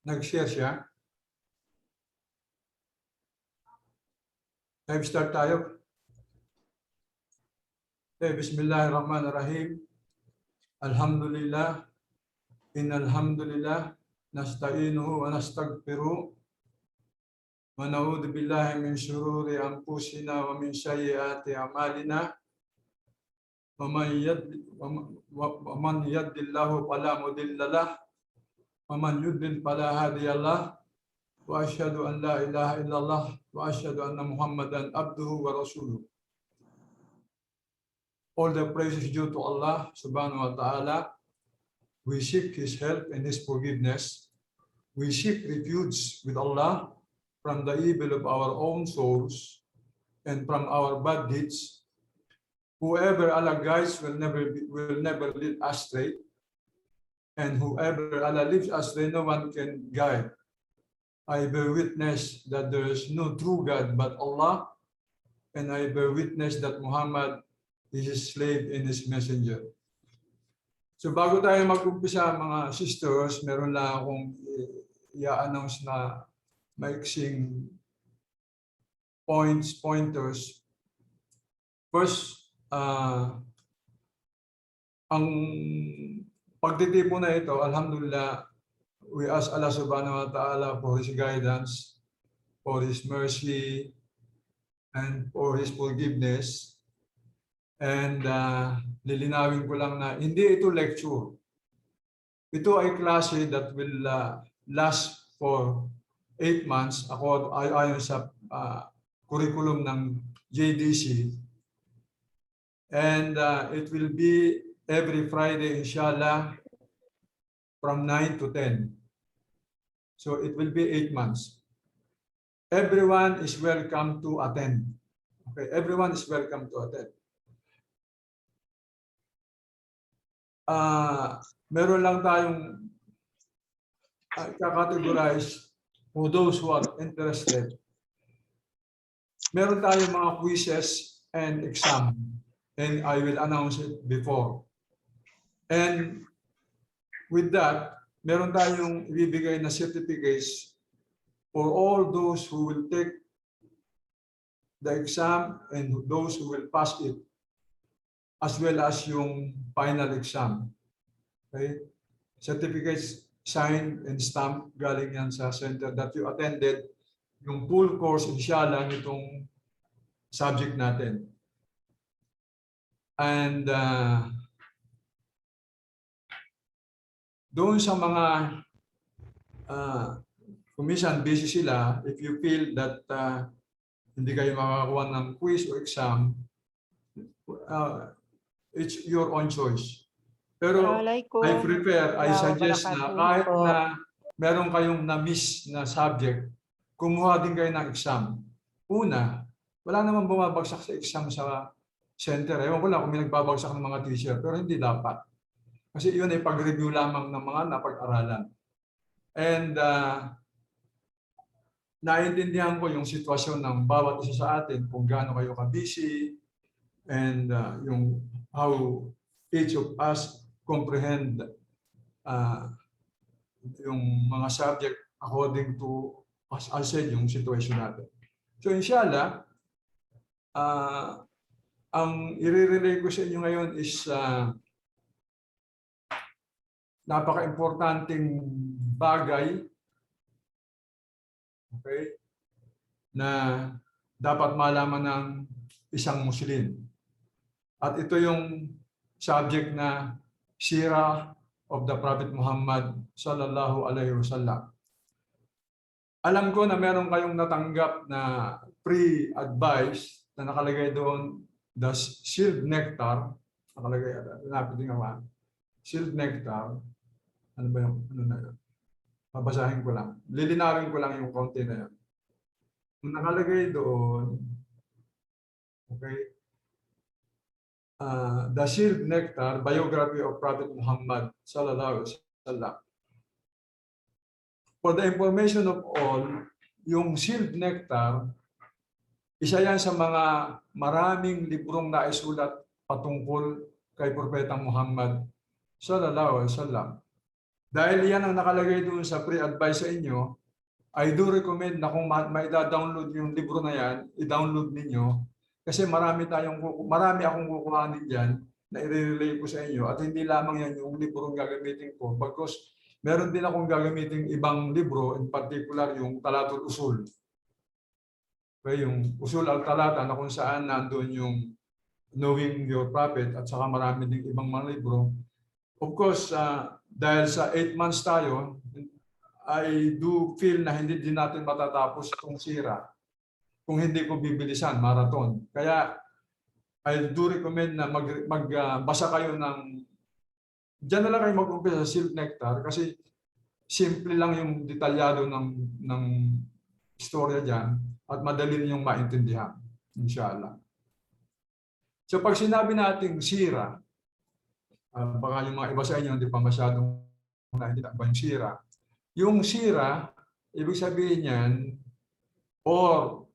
Nag-share siya. Live start tayo. Okay, Bismillahirrahmanirrahim. Alhamdulillah. Innalhamdulillah. Nasta'inuhu wa nasta'gfiruh. Wa na'udhu billahi min syururi anfusina wa min sayyiati a'malina. Wa man yahdihillahu fala mudilla lahu. Wa man yudlil fala hadiya lahu. Wa asyhadu an la ilaha illallah wa asyhadu anna Muhammadan abduhu wa rasuluh. All the praise is due to Allah subhanahu wa ta'ala. We seek His help and His forgiveness. We seek refuge with Allah from the evil of our own souls and from our bad deeds. Whoever Allah guides will never lead astray. And whoever Allah leads astray, no one can guide. I bear witness that there is no true God but Allah, and I bear witness that Muhammad is His slave and His messenger. So bago tayo mag-umpisa mga sisters, meron lang akong i-announce na maiksing pointers. First, ang pagtitipon na ito, alhamdulillah, we ask Allah subhanahu wa ta'ala for His guidance, for His mercy, and for His forgiveness. And lilinawin ko lang na hindi ito lecture. Ito ay klase that will last for 8 months ayon sa curriculum ng JDC. And it will be every Friday, inshallah, from 9 to 10. So it will be 8 months. Everyone is welcome to attend. Okay, everyone is welcome to attend. Meron lang tayong categorize for those who are interested. Meron tayong mga quizzes and exam, and I will announce it before. And with that, meron tayong ibibigay na certificates for all those who will take the exam and those who will pass it, as well as yung final exam. Okay? Certificates signed and stamped galing yan sa center that you attended yung full course, inshallah, nitong subject natin. And doon sa mga kumisan busy sila, if you feel that hindi kayo makakakuha ng quiz o exam, it's your own choice. Pero I suggest na kahit na meron kayong na-miss na subject, kumuha din kayo ng exam. Una, wala namang bumabagsak sa exam sa center. Ewan ko lang kung may nagbabagsak ng mga teacher, pero hindi dapat. Kasi yun ay pag-review lamang ng mga napag-aralan. And naiintindihan ko yung sitwasyon ng bawat isa sa atin, kung gaano kayo ka-busy, and yung how each of us comprehend yung mga subject according to, as I said, yung situation natin. So inshallah, ang i-relay ko sa inyo ngayon is napaka-importanting bagay, okay, na dapat malaman ng isang Muslim. At ito yung subject na Sirah of the Prophet Muhammad sallallahu alaihi wasallam. Alam ko na meron kayong natanggap na free advice na nakalagay doon, the Sealed Nectar. Nakalagay, napitin nga, Sealed Nectar. Ano ba yung, ano na yun? Babasahin ko lang. Lilinawin ko lang yung konti na yun. Kung nakalagay doon, okay, the Sealed Nectar, Biography of Prophet Muhammad sallallahu alaihi wasallam. For the information of all, yung Sealed Nectar, isa yan sa mga maraming librong naisulat patungkol kay Propeta Muhammad sallallahu alaihi wasallam. Dahil yan ang nakalagay doon sa pre-advice sa inyo, I do recommend na kung maida-download yung libro na yan, i-download ninyo. Kasi marami akong kukuhanin diyan na i-relay ko sa inyo. At hindi lamang yan yung libro gagamitin ko. Because meron din akong gagamitin ibang libro, in particular yung Talatul Usul. Okay, yung Usul al-Talata na kung saan nandun yung Knowing Your Prophet at saka marami ding ibang mga libro. Of course, dahil sa 8 months tayo, I do feel na hindi din natin matatapos itong sira kung hindi ko bibilisan, marathon. Kaya I do recommend na magbasa kayo ng, diyan na lang kayo mag-umpisa sa Silk Nectar kasi simple lang yung detalyado ng istorya dyan at madali ninyong maintindihan, inshallah. So pag sinabi nating sira, baka yung mga iba sa inyo hindi pa masyadong nakikita ba yung sira. Yung sira, ibig sabihin yan, or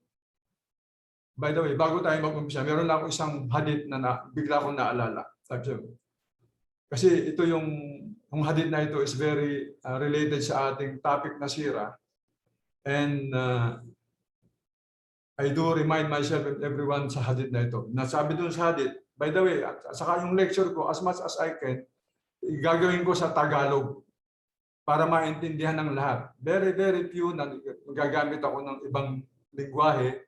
by the way, bago tayo mag-umpisa, meron lang ako isang hadith na bigla akong naalala. Kasi ito yung hadith na ito is very related sa ating topic na sira. And I do remind myself and everyone sa hadith na ito. Nasabi doon sa hadith, by the way, at saka yung lecture ko, as much as I can, gagawin ko sa Tagalog para maintindihan ng lahat. Very, very few na gagamit ako ng ibang lingwahe.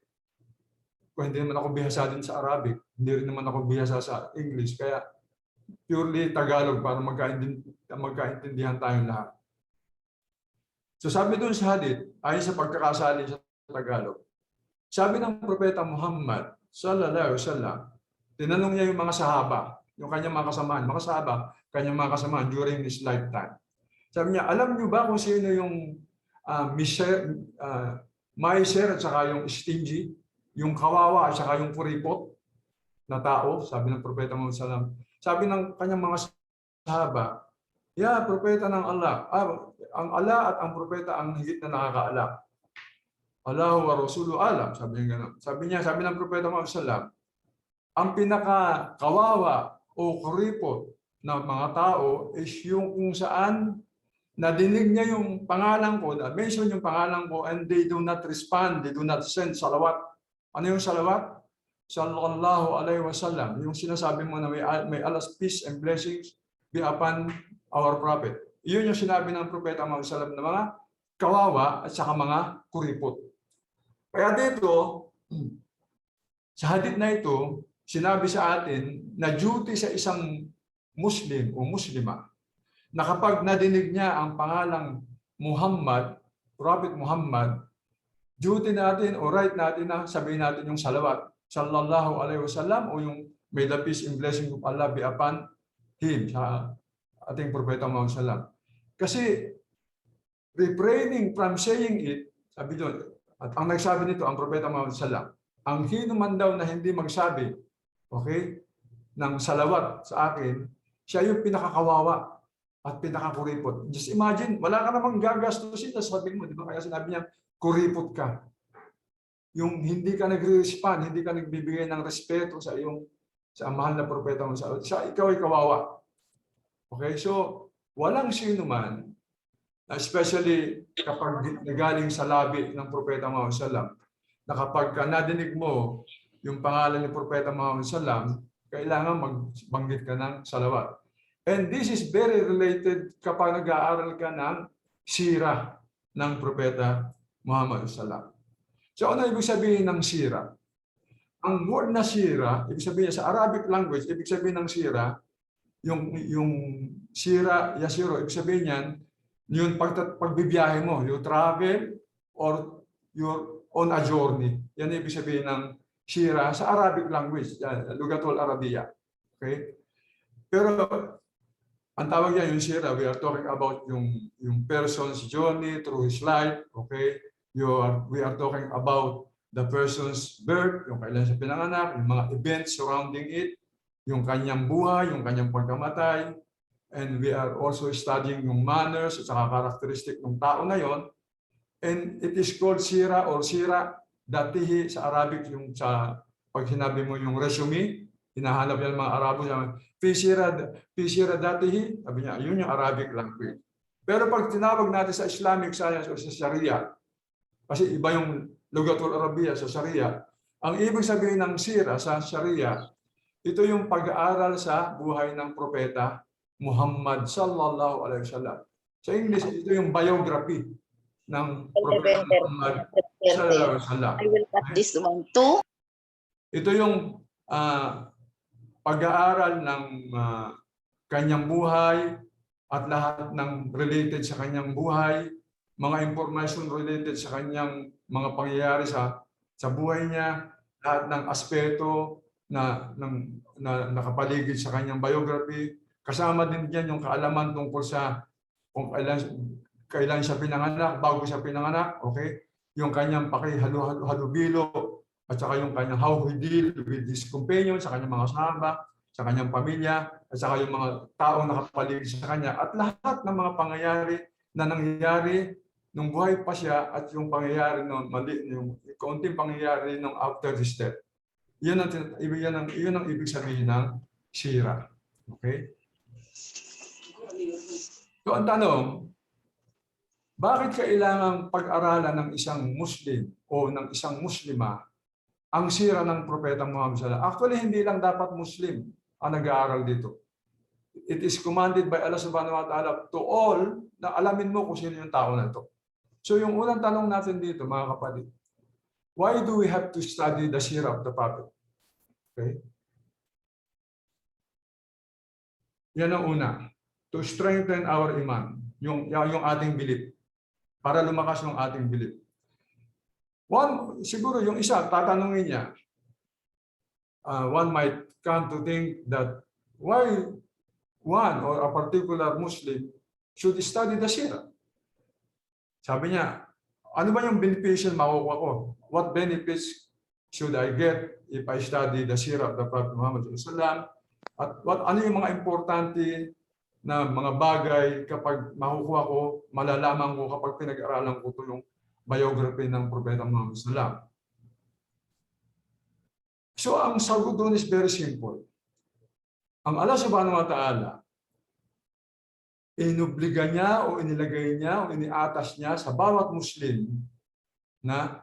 Kung hindi naman ako bihasa din sa Arabic, hindi rin naman ako bihasa sa English. Kaya purely Tagalog para magkaintindihan tayong lahat. So sabi doon sa hadith, ayon sa pagkakasali sa Tagalog, sabi ng Propeta Muhammad, sallallahu alaihi wasallam, tinanong niya yung mga sahaba, yung kanyang mga kasamahan, kanyang mga kasamahan during his lifetime. Sabi niya, alam niyo ba kung sino yung miser at saka yung stingy, yung kawawa at saka yung kuripot na tao? Sabi ng Propeta Muhammad sallallahu alaihi wasallam. Sabi ng kanyang mga sahaba, yeah, Propeta ng Allah. Ang Allah at ang Propeta ang higit na nakakaalam. Allah wa Rasulu alam, sabi niya gano'n. Sabi ng Propeta Muhammad sallallahu alaihi wasallam, ang pinakakawawa o kuripot na mga tao is yung kung saan nadinig niya yung pangalan ko, na-mention yung pangalan ko, and they do not respond, they do not send salawat. Ano yung salawat? Sallallahu alaihi wasallam. Yung sinasabi mo na may Allah's peace and blessings be upon our prophet. Iyon yung sinabi ng Propeta Muhammad sallallahu alaihi wasallam na mga kawawa at saka mga kuripot. Kaya dito, sa hadith na ito, sinabi sa atin na duty sa isang Muslim o Muslima na kapag nadinig niya ang pangalang Muhammad, Prophet Muhammad, duty natin o right natin na sabihin natin yung salawat, sallallahu alaihi wasallam, o yung may the peace and blessing of Allah be upon him, sa ating Propeta Muhammad sallallahu. Kasi refraining from saying it, sabi doon, at ang nagsabi nito, ang Propeta Muhammad sallallahu, ang sino man daw na hindi magsabi, okay, ng salawat sa akin, siya yung pinakakawawa at pinakakuripot. Just imagine, wala ka namang gagastusin, sabi mo, di ba? Kaya sinabi niya, kuripot ka. Yung hindi ka nagre-respond, hindi ka nagbibigay ng respeto sa mahal na Propeta mo, ikaw ay kawawa. Okay, so walang sino man, especially kapag nagaling sa labi ng Propeta Muhammad sallam, na kapag nadinig mo yung pangalan ni Propeta Muhammad sallam, kailangan magbanggit ka ng salawat. And this is very related kapag nag-aaral ka ng sira ng Propeta Muhammad sallam. So ano ibig sabihin ng sira? Ang word na sira, ibig sabihin sa Arabic language, ibig sabihin ng sira, yung sira, yasiro, ibig sabihin yan, yung pagbibiyahe mo, you travel or you're on a journey. Yan ibig sabihin ng sira sa Arabic language, Lugatul Arabiya. Okay? Pero ang tawag yan yung sira, we are talking about yung person's journey through his life. Okay? We are talking about the person's birth, yung kailan siya pinanganak, yung mga events surrounding it, yung kanyang buhay, yung kanyang pagkamatay. And we are also studying yung manners at saka characteristic ng tao na yon. And it is called sira or sira datihi sa Arabic, yung pag sinabi mo yung resume, hinahanap yan mga Arabo, fi sira datihi, sabi niya, yun yung Arabic language. Pero pag tinawag natin sa Islamic science o sa Sharia, kasi iba yung Lugatul Arabiya sa Sharia, ang ibig sabihin ng sira sa Sharia, ito yung pag-aaral sa buhay ng propeta Muhammad sallallahu alaihi wasallam. Sa English, ito yung biography ng propeta Muhammad sallallahu alaihi wasallam. I will cut this one too. Ito yung pag-aaral ng kanyang buhay at lahat ng related sa kanyang buhay, mga information related sa kanyang mga pangyayari sa buhay niya, lahat ng aspeto na nakapaligid sa kanyang biography. Kasama din diyan yung kaalaman tungkol sa kung kailan siya pinanganak, bago siya pinanganak, okay? Yung kanyang pakihalubilo at saka yung kanyang how he deal with his companions, sa kanyang mga sahaba, sa kanyang pamilya, at saka yung mga taong nakapaligid sa kanya, at lahat ng mga pangyayari na nangyayari nung buhay pa siya at yung pangyayari ng yung kaunting pangyayari ng after his death. Yun ang ibig sabihin ng sira. Okay? So ang tanong, bakit kailangang pag-aralan ng isang Muslim o ng isang Muslima ang sira ng Propeta Muhammad sallallahu alaihi wasallam? Actually, hindi lang dapat Muslim ang nag-aaral dito. It is commanded by Allah subhanahu wa ta'ala to all na alamin mo kung sino yung tao na ito. So yung unang tanong natin dito, mga kapatid, why do we have to study the sira of the Prophet? Okay? Yan ang una. To strengthen our iman, yung ating belief. Para lumakas yung ating belief. Siguro yung isa, tatanungin niya, one might come to think that why one or a particular Muslim should study the Sirah. Sabi niya, ano ba yung beneficial makukuha ko? What benefits should I get if I study the Sirah of the Prophet Muhammad sallallahu alaihi wasallam? At ano yung mga importante na mga bagay kapag makukuha ko, malalaman ko kapag pinag-aralan ko ito yung biography ng Propeta Muhammad sallallahu alaihi wasallam. So ang sagot doon is very simple. Ang Allah subhanahu wa ta'ala, inubliga niya o inilagay niya o iniatas niya sa bawat Muslim na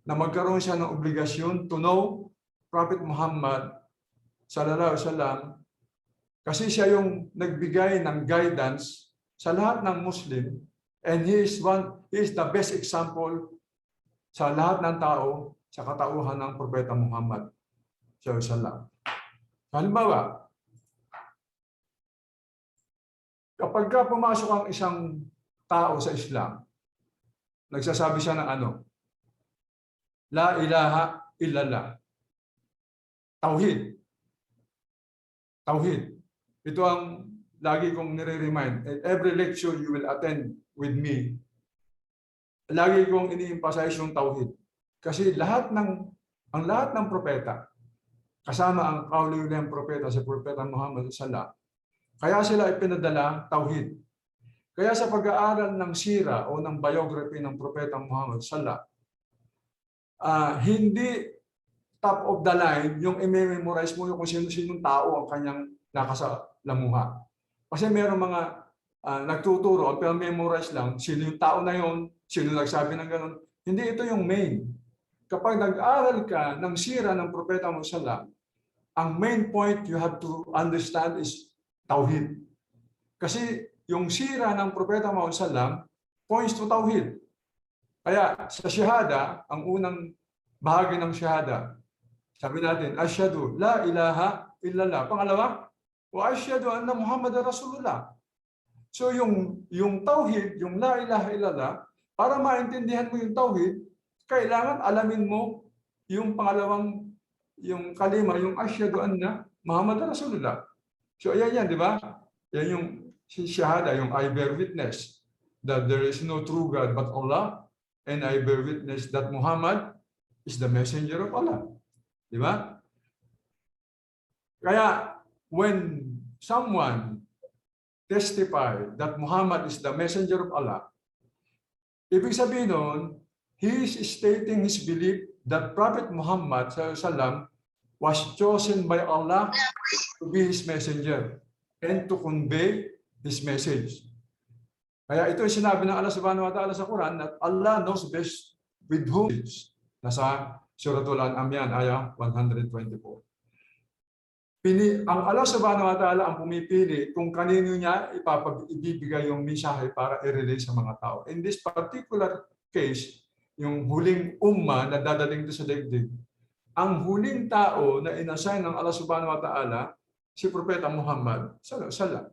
magkaroon siya ng obligasyon to know Prophet Muhammad sallallahu alaihi wasallam, kasi siya yung nagbigay ng guidance sa lahat ng Muslim, and he is the best example sa lahat ng tao sa katauhan ng Propeta Muhammad sallallahu alaihi wasallam. Halimbawa, kapag pumasok ang isang tao sa Islam, nagsasabi siya ng ano? La ilaha illallah. Tauhid. Tauhid. Ito ang lagi kong nire-remind. At every lecture you will attend with me, lagi kong ini-emphasize yung tauhid. Kasi ang lahat ng propeta, kasama ang kauli-ulihang propeta sa Propeta Muhammad sallallahu alaihi wasallam, kaya sila ipinadala tauhid. Kaya sa pag-aaral ng sira o ng biography ng Propeta Muhammad sallallahu alaihi wasallam, hindi top of the line yung i-memorize mo yung kung sino-sinong tao ang kanyang nakasalamuha. Kasi mayroong mga nagtuturo, pero memorize lang sino yung tao na yon, sino nagsabi ng ganun. Hindi ito yung main. Kapag nag-aaral ka ng sira ng Propeta Muhammad sallallahu alaihi wasallam, ang main point you have to understand is tauhid. Kasi yung sira ng Propeta Muhammad sallallahu alaihi wasallam points to tauhid. Kaya sa shahada, ang unang bahagi ng shahada, sabi natin, asyhadu la ilaha illallah. Pangalawa, wa asyhadu anna Muhammadar Rasulullah. So yung tauhid, yung la ilaha illallah, para maintindihan mo yung tauhid, kailangan alamin mo yung pangalawang, yung kalima, yung asyhadu anna Muhammadar Rasulullah. So ayan yan, di ba? Yan yung shahada, yung I bear witness that there is no true God but Allah, and I bear witness that Muhammad is the messenger of Allah. Di ba? Kaya when someone testified that Muhammad is the messenger of Allah, ibig sabihin nun, he is stating his belief that Prophet Muhammad sallallahu alaihi wasallam was chosen by Allah to be his messenger and to convey his message. Kaya ito yung sinabi ng Allah subhanahu wa ta'ala sa Quran that Allah knows best with whom. Nasa Suratul An'am yan, ayah 124. Ang Allah subhanahu wa ta'ala ang pumipili kung kanino niya ibibigay yung mensahe para i-relay sa mga tao. In this particular case, yung huling umma na dadating sa daigdig, ang huling tao na inassign ng Allah subhanahu wa ta'ala, si Propeta Muhammad sallallahu alaihi wasallam.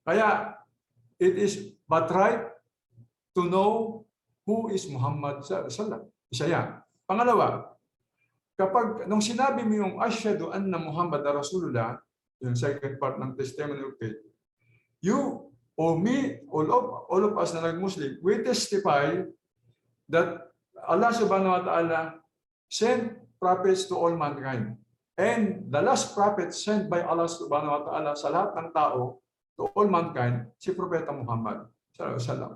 Kaya, it is but right to know who is Muhammad sallallahu alaihi wasallam. Isa yan. Pangalawa, kapag nung sinabi mo yung Asyhadu anna Muhammad Rasulullah, yung second part ng testimony of faith, you or me, all of us na nag-Muslim, we testify that Allah subhanahu wa ta'ala sent prophets to all mankind. And the last prophet sent by Allah subhanahu wa ta'ala sa lahat ng tao, to all mankind, si Propeta Muhammad sallallahu alaihi wasallam.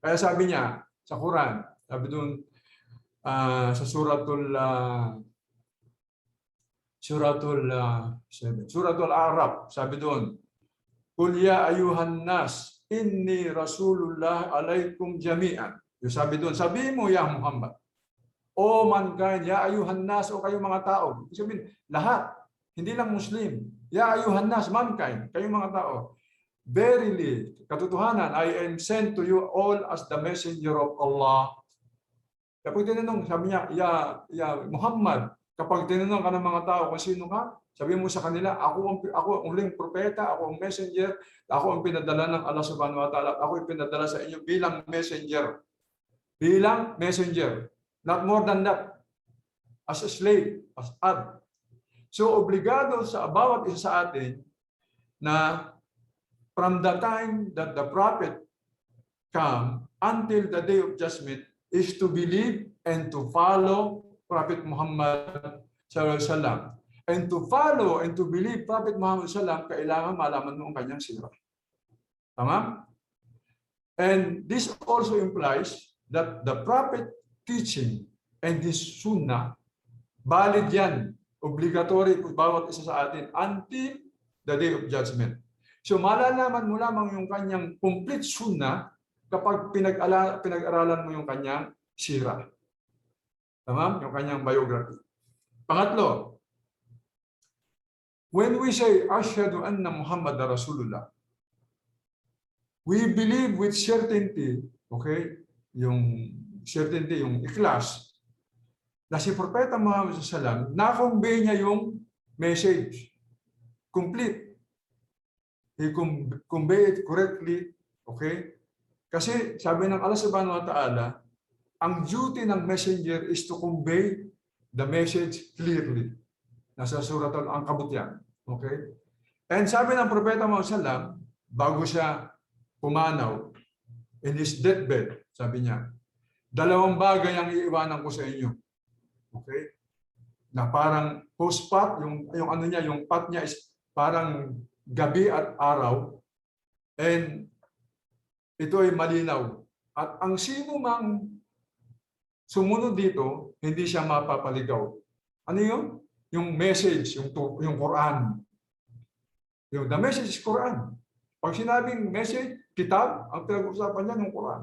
Kaya sabi niya sa Quran, sabi doon sa Suratul Araf, sabi doon, Qul ya ayuhan nas, inni rasulullah alaikum jami'an. Yung sabi doon, sabi mo ya Muhammad, o mankind, ya ayuhan nas, o kayong mga tao. Ibig sabihin, lahat, hindi lang Muslim. Ya ayuhan nas, mankind, kayong mga tao. Verily, katotohanan, I am sent to you all as the messenger of Allah. Kapag tinanong, sabi niya, ya Muhammad, kapag tinanong ka ng mga tao kung sino ka, sabi mo sa kanila, ako ang huling propeta, ako ang messenger, ako ang pinadala ng Allah subhanahu wa ta'ala, ako ang pinadala sa inyo bilang messenger. Bilang messenger. Not more than that. As a slave, as ad. So, obligado sa bawat isa sa atin na from the time that the prophet come until the day of judgment is to believe and to follow Prophet Muhammad sallallahu alaihi wasallam. And to follow and to believe Prophet Muhammad sallallahu alaihi wasallam, kailangan malaman mo ang kanyang sira. Tama? And this also implies that the prophet teaching and his sunnah, valid yan, obligatory po bawat isa sa atin until the day of judgment. So malalaman mo lamang yung kanyang complete sunnah kapag pinag-aralan mo yung kanyang sira. Tama? Yung kanyang biography. Pangatlo, when we say Asyhadu anna Muhammad Rasulullah, we believe with certainty, okay, yung certainty, yung ikhlas, na si Propeta Muhammad sallallahu alaihi wasallam, na-convey niya yung message. Complete. He convey it correctly, okay? Kasi sabi ng Allah subhanahu wa ta'ala, ang duty ng messenger is to convey the message clearly. Nasa surat Al-Ankabut yan. Okay? And sabi ng Propeta Muhammad sallallahu alaihi wasallam, bago siya pumanaw in his deathbed, sabi niya, dalawang bagay ang iiwanan ko sa inyo. Okay? Na parang post-pot, yung ano niya, yung pot niya is parang gabi at araw. And ito ay malinaw. At ang sino mang sumunod dito, hindi siya mapapaligaw. Ano yun? Yung message, yung Quran. The message is Quran. Pag sinabing message, kitab, ang pinag-usapan niya yung Quran.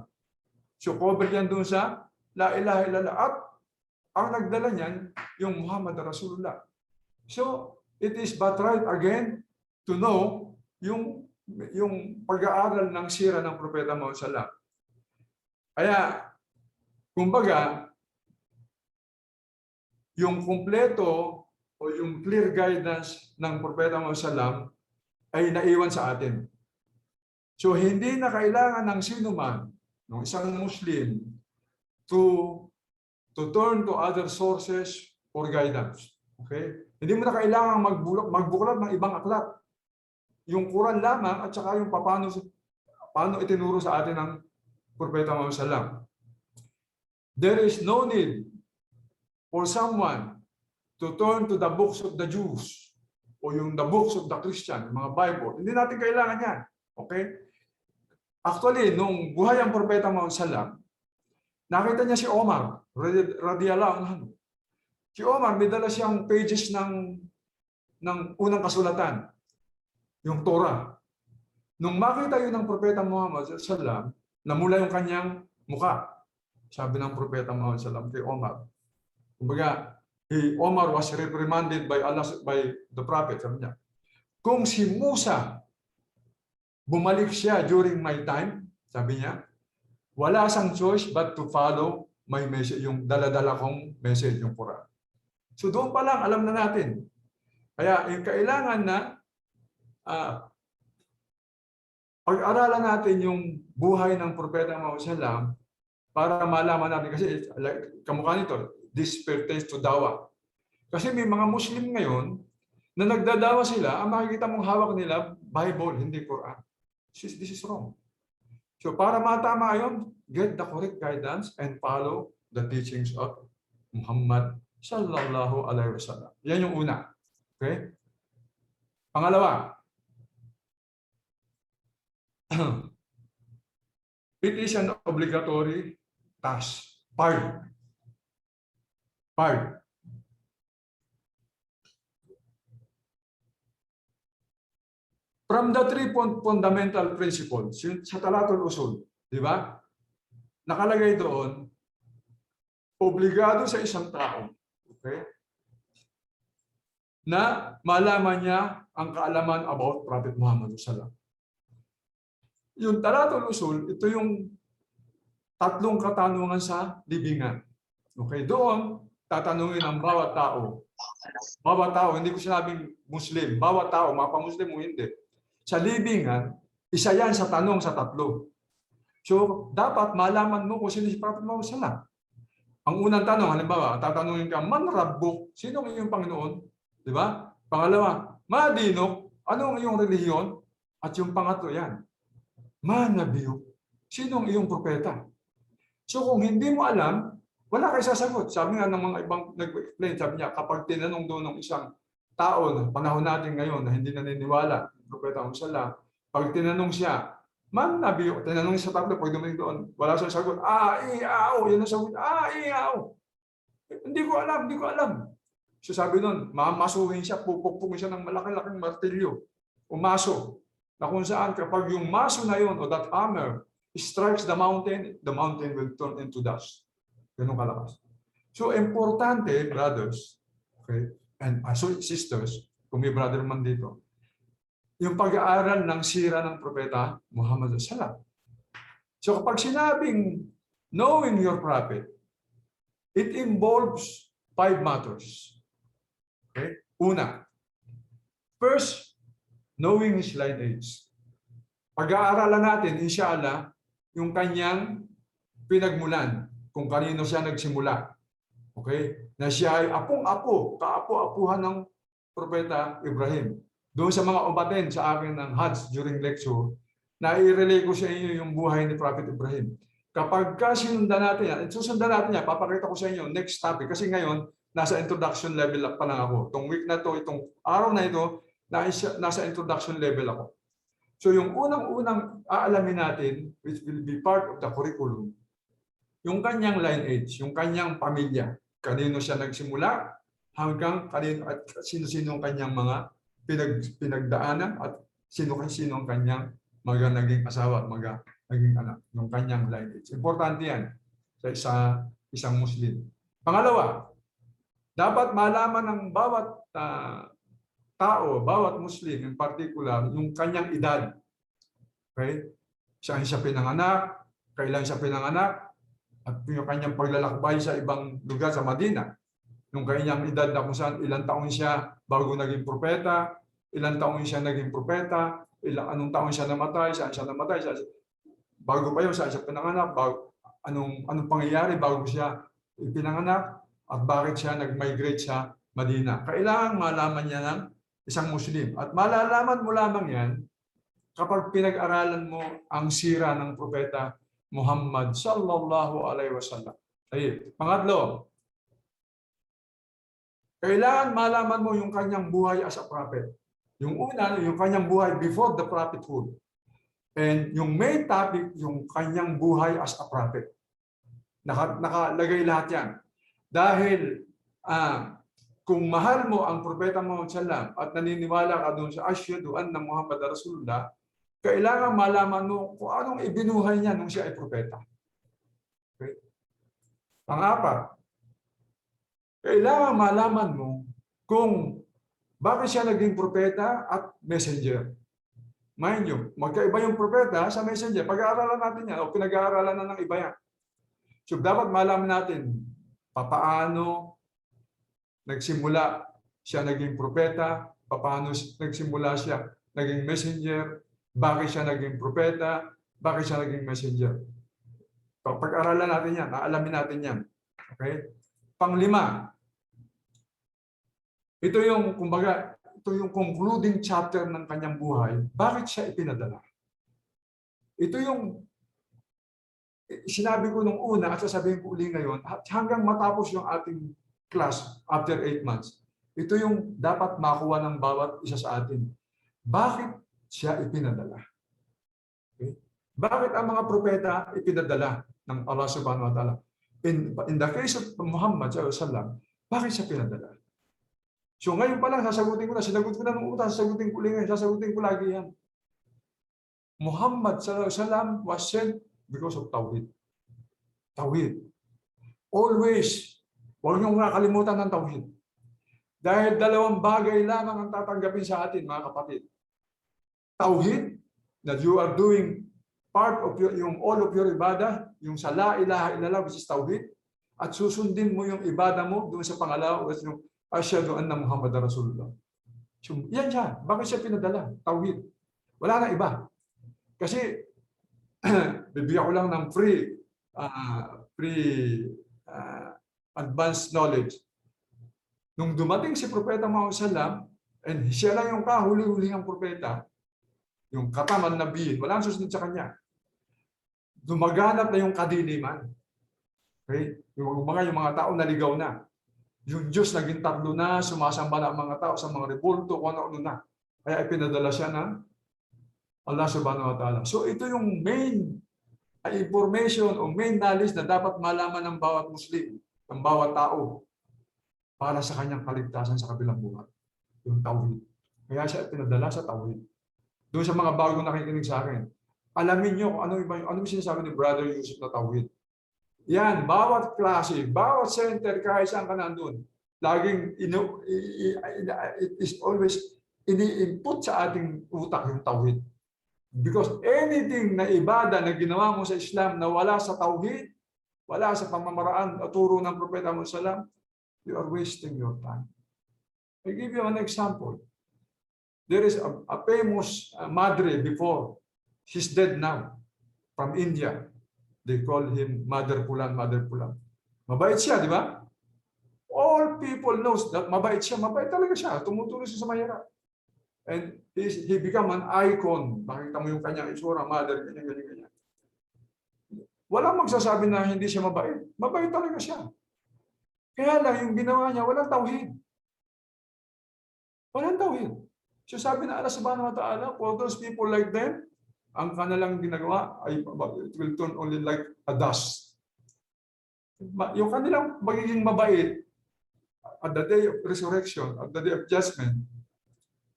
So cover yan dun sa La ilaha illallah. At ang nagdala niyan, yung Muhammad Rasulullah. So it is but right again to know yung pag-aaral ng sira ng Propeta Muhammad sallallahu alaihi wasallam. Kaya, kumbaga, yung kumpleto o yung clear guidance ng Propeta Muhammad sallallahu alaihi wasallam ay naiwan sa atin. So, hindi na kailangan ng sino man, ng isang Muslim, to turn to other sources for guidance. Okay? Hindi mo na kailangan magbuklat ng ibang aklat. Yung Quran lamang at saka yung paano itinuro sa atin ng Propeta Muhammad sallallahu alaihi wasallam. There is no need for someone to turn to the books of the Jews o yung the books of the Christian, mga Bible. Hindi natin kailangan yan. Okay? Actually, nung buhay ang Propeta Muhammad sallallahu alaihi wasallam, nakita niya si Omar, radiyallahu anhu. Si Omar, may dala siyang pages ng unang kasulatan, yung Torah. Nung makita yun ng Propeta Muhammad sallallahu alaihi wasallam, namula yung kanyang muka. Sabi ng Propeta Muhammad sallam kay Omar. Kumbaga, Omar was reprimanded by Allah, by the Prophet. Sabi niya, kung si Musa bumalik siya during my time, sabi niya, wala siyang choice but to follow my message, yung dala-dala kong message, yung Quran. So doon pa lang, alam na natin. Kaya kailangan na pag-aralan natin yung buhay ng Propeta Muhammad sallam para malaman natin, kasi kamukha nito, this pertains to dawa. Kasi may mga Muslim ngayon na nagdadawa sila, ang makikita mong hawak nila, Bible, hindi Quran. This is wrong. So para matama yun, get the correct guidance and follow the teachings of Muhammad sallallahu alaihi wasallam. Yan yung una. Okay? Pangalawa, it is an obligatory task. Part. From the three fundamental principles, sa Talatul Usul, di ba? Nakalagay doon, obligado sa isang tao, okay, na malaman niya ang kaalaman about Prophet Muhammad sallallahu alaihi wasallam. Yung Talatul Usul, ito yung tatlong katanungan sa libingan. Okay, doon tatanungin ang bawat tao. Bawat tao, hindi ko sinabing Muslim, bawat tao, mapa-Muslim o hindi. Sa libingan, isa yan sa tanong sa tatlo. So, dapat malaman mo kung sino si Prophet Muhammad sallallahu alaihi wasallam. Ang unang tanong, halimbawa, tatanungin ka, man rabbuk, sino ang iyong Panginoon? Di ba? Pangalawa, madinok, ano ang iyong relihiyon? At yung pangatlo yan, manabiyo, sino ang iyong propeta? So kung hindi mo alam, wala kayo sasagot. Sabi nga ng mga ibang nag-explain, sabi niya, kapag tinanong doon ng isang tao na panahon natin ngayon na hindi naniniwala, Propeta Muhammad sallallahu alaihi wasallam, pag tinanong siya, man nabiyo, tinanong sa tatlo, pag dumating doon, wala siyang sagot, yan ang sagot, hindi ko alam. So sabi doon, mamasuhin siya, pupukpukin siya ng malaki-laking martilyo, umaso, na kung saan kapag yung maso na yun, o that hammer, strikes the mountain will turn into dust. Ganun kalakas. So importante, brothers, okay, and sisters, kung may brother man dito, yung pag-aaral ng sira ng Propeta Muhammad sallallahu alaihi wasallam. So kapag sinabing knowing your prophet, it involves 5 matters. Okay? Una, first, knowing his lineage. Pag-aaralan natin, inshallah, yung kanyang pinagmulan, kung kanino siya nagsimula. Okay? Na siya ay apong-apo, kaapo-apuhan ng Propeta Ibrahim. Doon sa mga umaten sa akin ng Hajj during lecture, na-i-relay ko sa inyo yung buhay ni Prophet Ibrahim. Kapag sinundan natin yan, susundan natin yan, papakita ko sa inyo next topic. Kasi ngayon, nasa introduction level pa lang ako. Itong week na to, itong araw na ito, nasa introduction level ako. So yung unang-unang aalamin natin, which will be part of the curriculum, yung kanyang lineage, yung kanyang pamilya. Kanino siya nagsimula, hanggang kanino at sino-sino ang kanyang mga pinagdaanan at sino ang kanyang mga naging asawa at mga naging anak, yung kanyang lineage. Importante yan sa isang Muslim. Pangalawa, dapat malaman ng bawat tao, bawat Muslim in particular, yung kanyang edad. Okay? Saan siya pinanganak, kailan siya pinanganak, at yung kanyang paglalakbay sa ibang lugar sa Madina. Yung kanyang edad na kung saan ilang taon siya bago naging propeta, ilang taon siya naging propeta, anong taon siya namatay, saan siya namatay, bago pa yun, saan siya pinanganak, anong pangyayari bago siya pinanganak, at bakit siya nag-migrate sa Madina. Kailangan malaman niya ng isang Muslim. At malalaman mo lamang yan kapag pinag-aralan mo ang sira ng Propeta Muhammad sallallahu alaihi wasallam. Ay, pangatlo, kailangan malaman mo yung kanyang buhay as a prophet. Yung una, yung kanyang buhay before the prophethood. And yung main topic, yung kanyang buhay as a prophet. Nakalagay lahat yan. Dahil kung mahal mo ang Propeta Muhammad sallam at naniniwala ka doon sa Asyhadu anna Muhammad Rasulullah, kailangan malaman mo kung anong ibinuhay niya nung siya ay propeta. Okay? Pang-apat, kailangan malaman mo kung bakit siya naging propeta at messenger. Mind you, magkaiba yung propeta sa messenger. Pag-aaralan natin yan o pinag-aaralan na ng iba yan. So dapat malaman natin papaano nagsimula siya naging propeta, papaano nagsimula siya naging messenger, bakit siya naging propeta, bakit siya naging messenger. Pag-aralan natin yan, aalamin natin yan. Okay? Panglima, ito yung, kumbaga, ito yung concluding chapter ng kanyang buhay. Bakit siya ipinadala? Ito yung sinabi ko nung una at sasabihin ko uli ngayon, hanggang matapos yung ating class after 8 months. Ito yung dapat makuha ng bawat isa sa atin. Bakit siya ipinadala? Okay? Bakit ang mga propeta ipinadala ng Allah subhanahu wa ta'ala? In the case of Muhammad sallallahu alaihi wasallam, bakit siya pinadala? So ngayon pa lang, sasagutin ko na. Sinagot ko na nung una, sasagutin ko ulit ngayon. Sasagutin ko lagi yan. Muhammad sallallahu alaihi wasallam was sent because of Tawhid. Tawhid. Always, huwag niyong nakalimutan ng Tawhid. Dahil dalawang bagay lamang ang tatanggapin sa atin, mga kapatid. Tawhid, that you are doing part of yung all of your ibadah, yung sa la ilaha illallah, which is Tawhid, at susundin mo yung ibadah mo doon sa pangalawa, which is yung Asyhadu anna Muhammadar Rasulullah. So, yan siya. Bakit siya pinadala? Tawhid. Wala na iba. Kasi, bibigyan ko lang ng free advanced knowledge. Nung dumating si Propeta Muhammad sallam, and siya lang yung kahuli-hulihang propeta, yung kataman nabiyin, walang susunod sa kanya. Dumaganap na yung kadiliman. Okay? Yung mga tao naligaw na. Yung Diyos naging tatlo na, sumasamba na ang mga tao sa mga rebulto, kung ano na. Kaya ipinadala siya ng Allah subhanahu wa ta'ala. So ito yung main information o main knowledge na dapat malaman ng bawat Muslim, ng bawat tao, para sa kanyang kaligtasan sa kabilang buhay. Yung Tawhid. Kaya siya pinadala sa Tawhid. Doon sa mga bagong nakikinig sa akin, alamin nyo kung ano yung sinasabi ni Brother Yusuf na Tawhid. Yan, bawat klase, bawat center, kahit saan ka nandun, laging it is always ini-input sa ating utak yung Tawhid. Because anything na ibada na ginawa mo sa Islam na wala sa Tawhid, wala sa pamamaraan at turo ng Propeta Muhammad sallam, you are wasting your time. I give you an example. There is a famous madre before. She's dead now, from India. They call him Mother Pulan, Mother Pulan. Mabait siya, di ba? All people knows that mabait siya. Mabait talaga siya. Tumutulong siya sa mahirap. And he become an icon. Nakita mo yung kanyang isura, mother, ganyan. Walang magsasabi na hindi siya mabait. Mabait talaga siya. Kaya lang, yung ginawa niya, walang Tawhid. Walang Tawhid. So sabi na Allah subhanahu wa ta'ala, for those people like them, ang kanilang ginagawa ay it will turn only like a dust. Yung kanilang magiging mabait at the day of resurrection, at the day of judgment,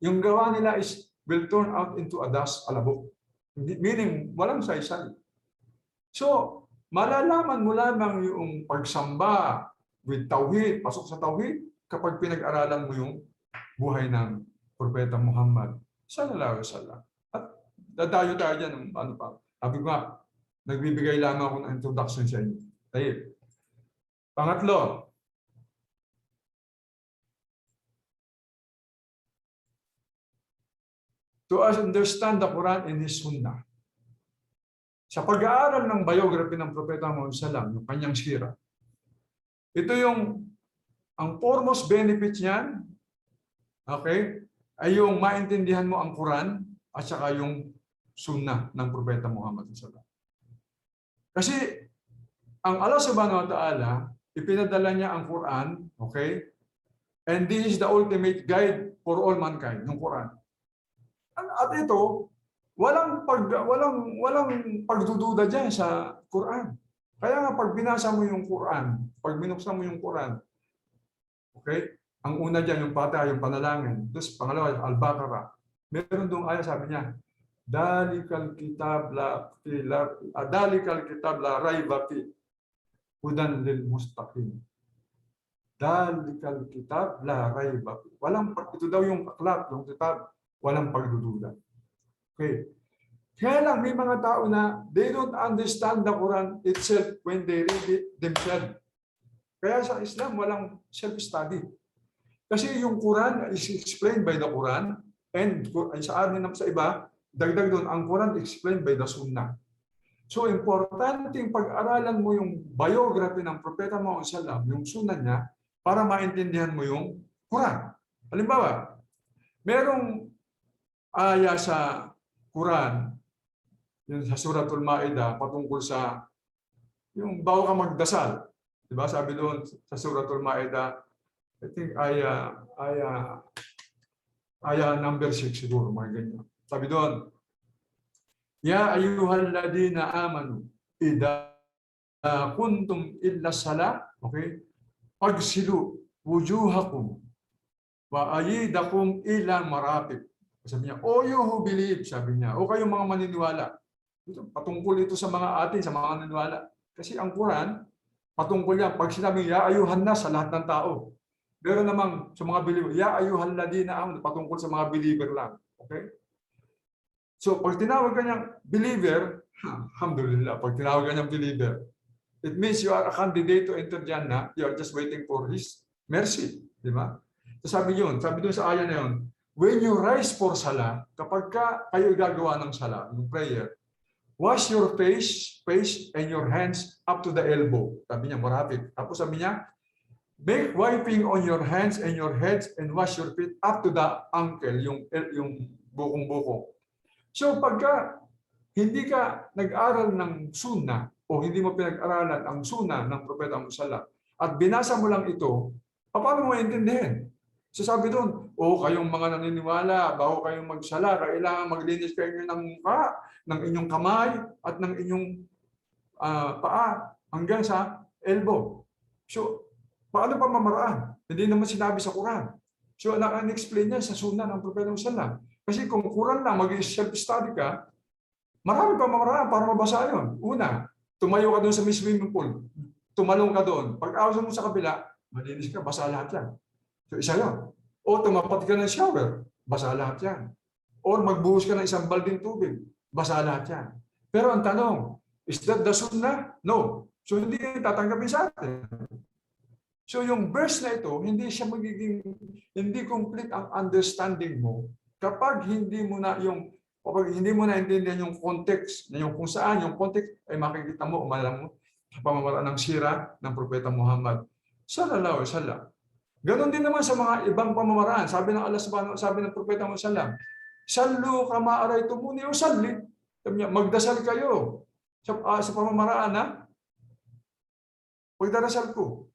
yung gawa nila is will turn out into a dust, alabok. Meaning, walang saysay. So, malalaman mo lamang yung pagsamba with Tawhid, pasok sa Tawhid, kapag pinag-aralan mo yung buhay ng Propeta Muhammad sallallahu alaihi wasallam. Dadayo tayo dyan ng ano pa. Sabi ko nga, nagbibigay lamang ako ng introduction sa inyo. Tayo. Pangatlo, to understand the Quran and His Sunnah. Sa pag-aaral ng biography ng Propeta Muhammad sallam, yung kanyang sira, ito yung, ang foremost benefit niyan, okay, ay yung maintindihan mo ang Quran at saka yung Sunnah ng Propeta Muhammad sallallahu. Kasi ang Allah subhanahu wa ta'ala, ipinadala niya ang Quran, okay? And this is the ultimate guide for all mankind, yung Quran. At ito, walang pagdududa diyan sa Quran. Kaya nga pag binasa mo yung Quran, pag binuksan mo yung Quran, okay? Ang una diyan yung Fatiha, yung panalangin. Tapos pangalawa, Al-Baqarah. Meron doong ayat sabi niya, Dalikal kitab dalikal kitab la raiba fi hudan lil mustaqim. Dalikal kitab la raiba fi. Ito daw yung aklat, yung kitab, walang pagdududa. Okay. Kaya lang may mga tao na they don't understand the Quran itself when they read it themselves. Kaya sa Islam walang self-study. Kasi yung Quran is explained by the Quran, and sa amin sa iba, dagdag doon, ang Quran explained by the Sunnah. So importante yung pag-aralan mo yung biography ng Propeta Muhammad SAW, yung Sunnah niya, para maintindihan mo yung Quran. Halimbawa, merong aya sa Quran, yung sa Suratul Ma'idah, patungkol sa yung bago ka magdasal. Diba? Sabi doon sa Suratul Ma'idah, I think aya number 6 siguro, mga ganyan. Sabi doon, Ya ayyuhalladina amanu, idza kuntum illa salat, okay? Pagsilu wujuhakum wa ayidakum ila marafiq. Sabi niya, o you who believe, sabi niya, o kayong mga maniniwala. Patungkol ito sa mga atin, sa mga maniniwala. Kasi ang Quran, patungkol yan, pag sinabi, ya ayuhan na sa lahat ng tao. Pero namang sa mga believer, ya ayuhan ladina amanu, patungkol sa mga believer lang. Okay? So, pag tinawag ka niyang believer, alhamdulillah, pag tinawag ka niyang believer, it means you are a candidate to enter Jannah, you are just waiting for His mercy. Di ba? So, sabi doon sa aya na yun, when you rise for salah, kapag kayo gagawa ng salah, ng prayer, wash your face and your hands up to the elbow. Sabi niya, marapit. Tapos sabi niya, make wiping on your hands and your heads and wash your feet up to the ankle, yung bukong-bukong. So pagka hindi ka nag-aral ng sunnah o hindi mo pinag-aralan ang sunnah ng Propeta Muhammad at binasa mo lang ito, paano mo maintindihan? So sabi doon, kayong mga naniniwala, bago kayong magsala, kailangan maglinis kayo ng mukha, ng inyong kamay, at ng inyong paa, hanggang sa elbow. So, paano pa mamaraan? Hindi naman sinabi sa Quran. So, na-explain niya sa sunnah ng Propeta Muhammad. Kasi kung Quran lang, mag-self-study ka, marami pa mamaraan para mabasa yun. Una, tumayo ka doon sa swimming pool. Tumalong ka doon. Pag-awas mo sa kabila, malinis ka, basa lahat yan. So, isa yun. O tumapat ka ng shower, basa lahat yan. O magbuhos ka ng isang balding tubig, basa lahat yan. Pero ang tanong, is that the sunnah? No. So, hindi tatanggapin sa atin. So, yung verse na ito, hindi complete ang understanding mo kapag hindi mo na intindihan yung context, yung kung saan yung context ay makikita mo, umalam mo, sa pamamaraan ng sira ng Propeta Muhammad sallallahu alaihi wasallam. Ganon din naman sa mga ibang pamamaraan. Sabi ng Allah subhanahu, sabi ng Propeta Muhammad sallallahu alaihi wasallam, sallu kama araytumuni usalli. Magdasal kayo sa pamamaraan na pagdarasal ko.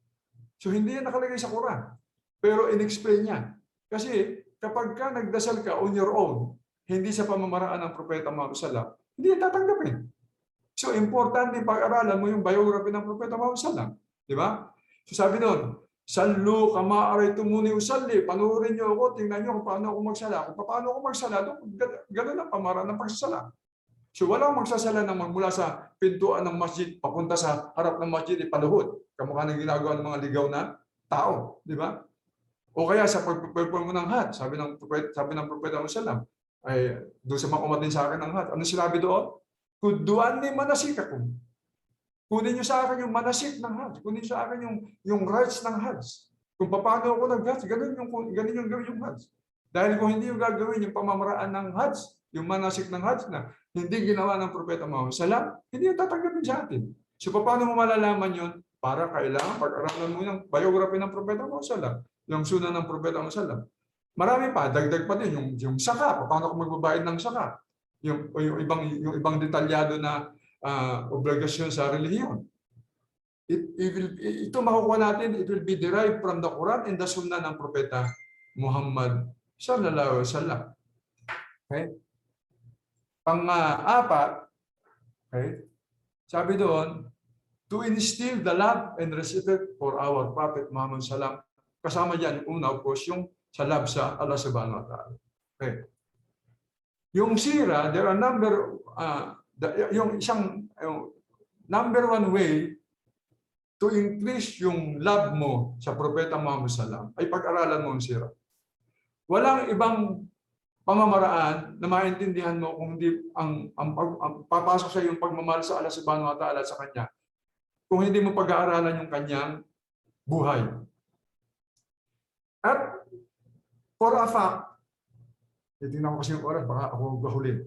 So hindi yan nakalagay sa Quran. Pero in-explain niya. Kasi kapag ka nagdasal ka on your own, hindi sa pamamaraan ng Propeta Muhammad sallallahu alaihi wasallam, hindi yan tatanggapin. So importante pag-aralan mo yung biography ng Propeta Muhammad sallallahu alaihi wasallam. Di ba? So sabi doon, sallu kama araytumuni usalli. Panuorin niyo ako, tingnan niyo kung paano ako magsala. Kung paano ako magsala, ganoon ang pamaraan ng pagsasala. So walang magsasala naman mula sa pintuan ng masjid papunta sa harap ng masjid ipaluhod. Kamukha ng ginagawa ng mga ligaw na tao, di ba? O kaya sa pag-perform mo ng hajj, sabi ng Propeta Muhammad ay doon sa mga umatin sa akin ng hajj. Ano sinabi doon? Kuduan ni manasikakum. Kunin niyo sa akin yung manasik ng hajj. Kunin niyo sa akin yung rights ng hajj. Kung paano ako nag-hajj, ganun yung gawin yung hajj. Dahil kung hindi yung gagawin yung pamamaraan ng hajj, yung manasik ng hajj na hindi ginawa ng Propeta Muhammad sallallahu alaihi wasallam, hindi yung tatanggapin sa atin. So paano mo malalaman yun? Para kailangan pag-aralan mo yung biography ng Propeta Muhammad sallallahu alaihi wasallam, yung sunnah ng Propeta Muhammad sallallahu alaihi wasallam. Marami pa, dagdag pa din yung saka, paano ko magbabayad ng saka? Yung ibang detalyado na obligasyon sa relihiyon. Ito makukuha natin, it will be derived from the Quran and the Sunnah ng Propeta Muhammad sallallahu alaihi wasallam. Okay? Pang-apat, okay? Sabi doon, to instill the love and respect for our Prophet Muhammad sallallahu alaihi wasallam. Kasama diyan una, of course, yung sa love sa Allah subhanahu wa ta'ala. Okay. Yung sira, there are yung number one way to increase yung love mo sa Propeta Muhammad Sallam ay pag-aralan mo ang sira. Walang ibang pamamaraan na maintindihan mo kung hindi ang papasok sa yung pagmamahal sa Allah Subhanahu wa Ta'ala sa Kanya kung hindi mo pag-aaralan yung Kanyang buhay. At for a fact, titingnan ko kasi yung oras, baka ako gahulin.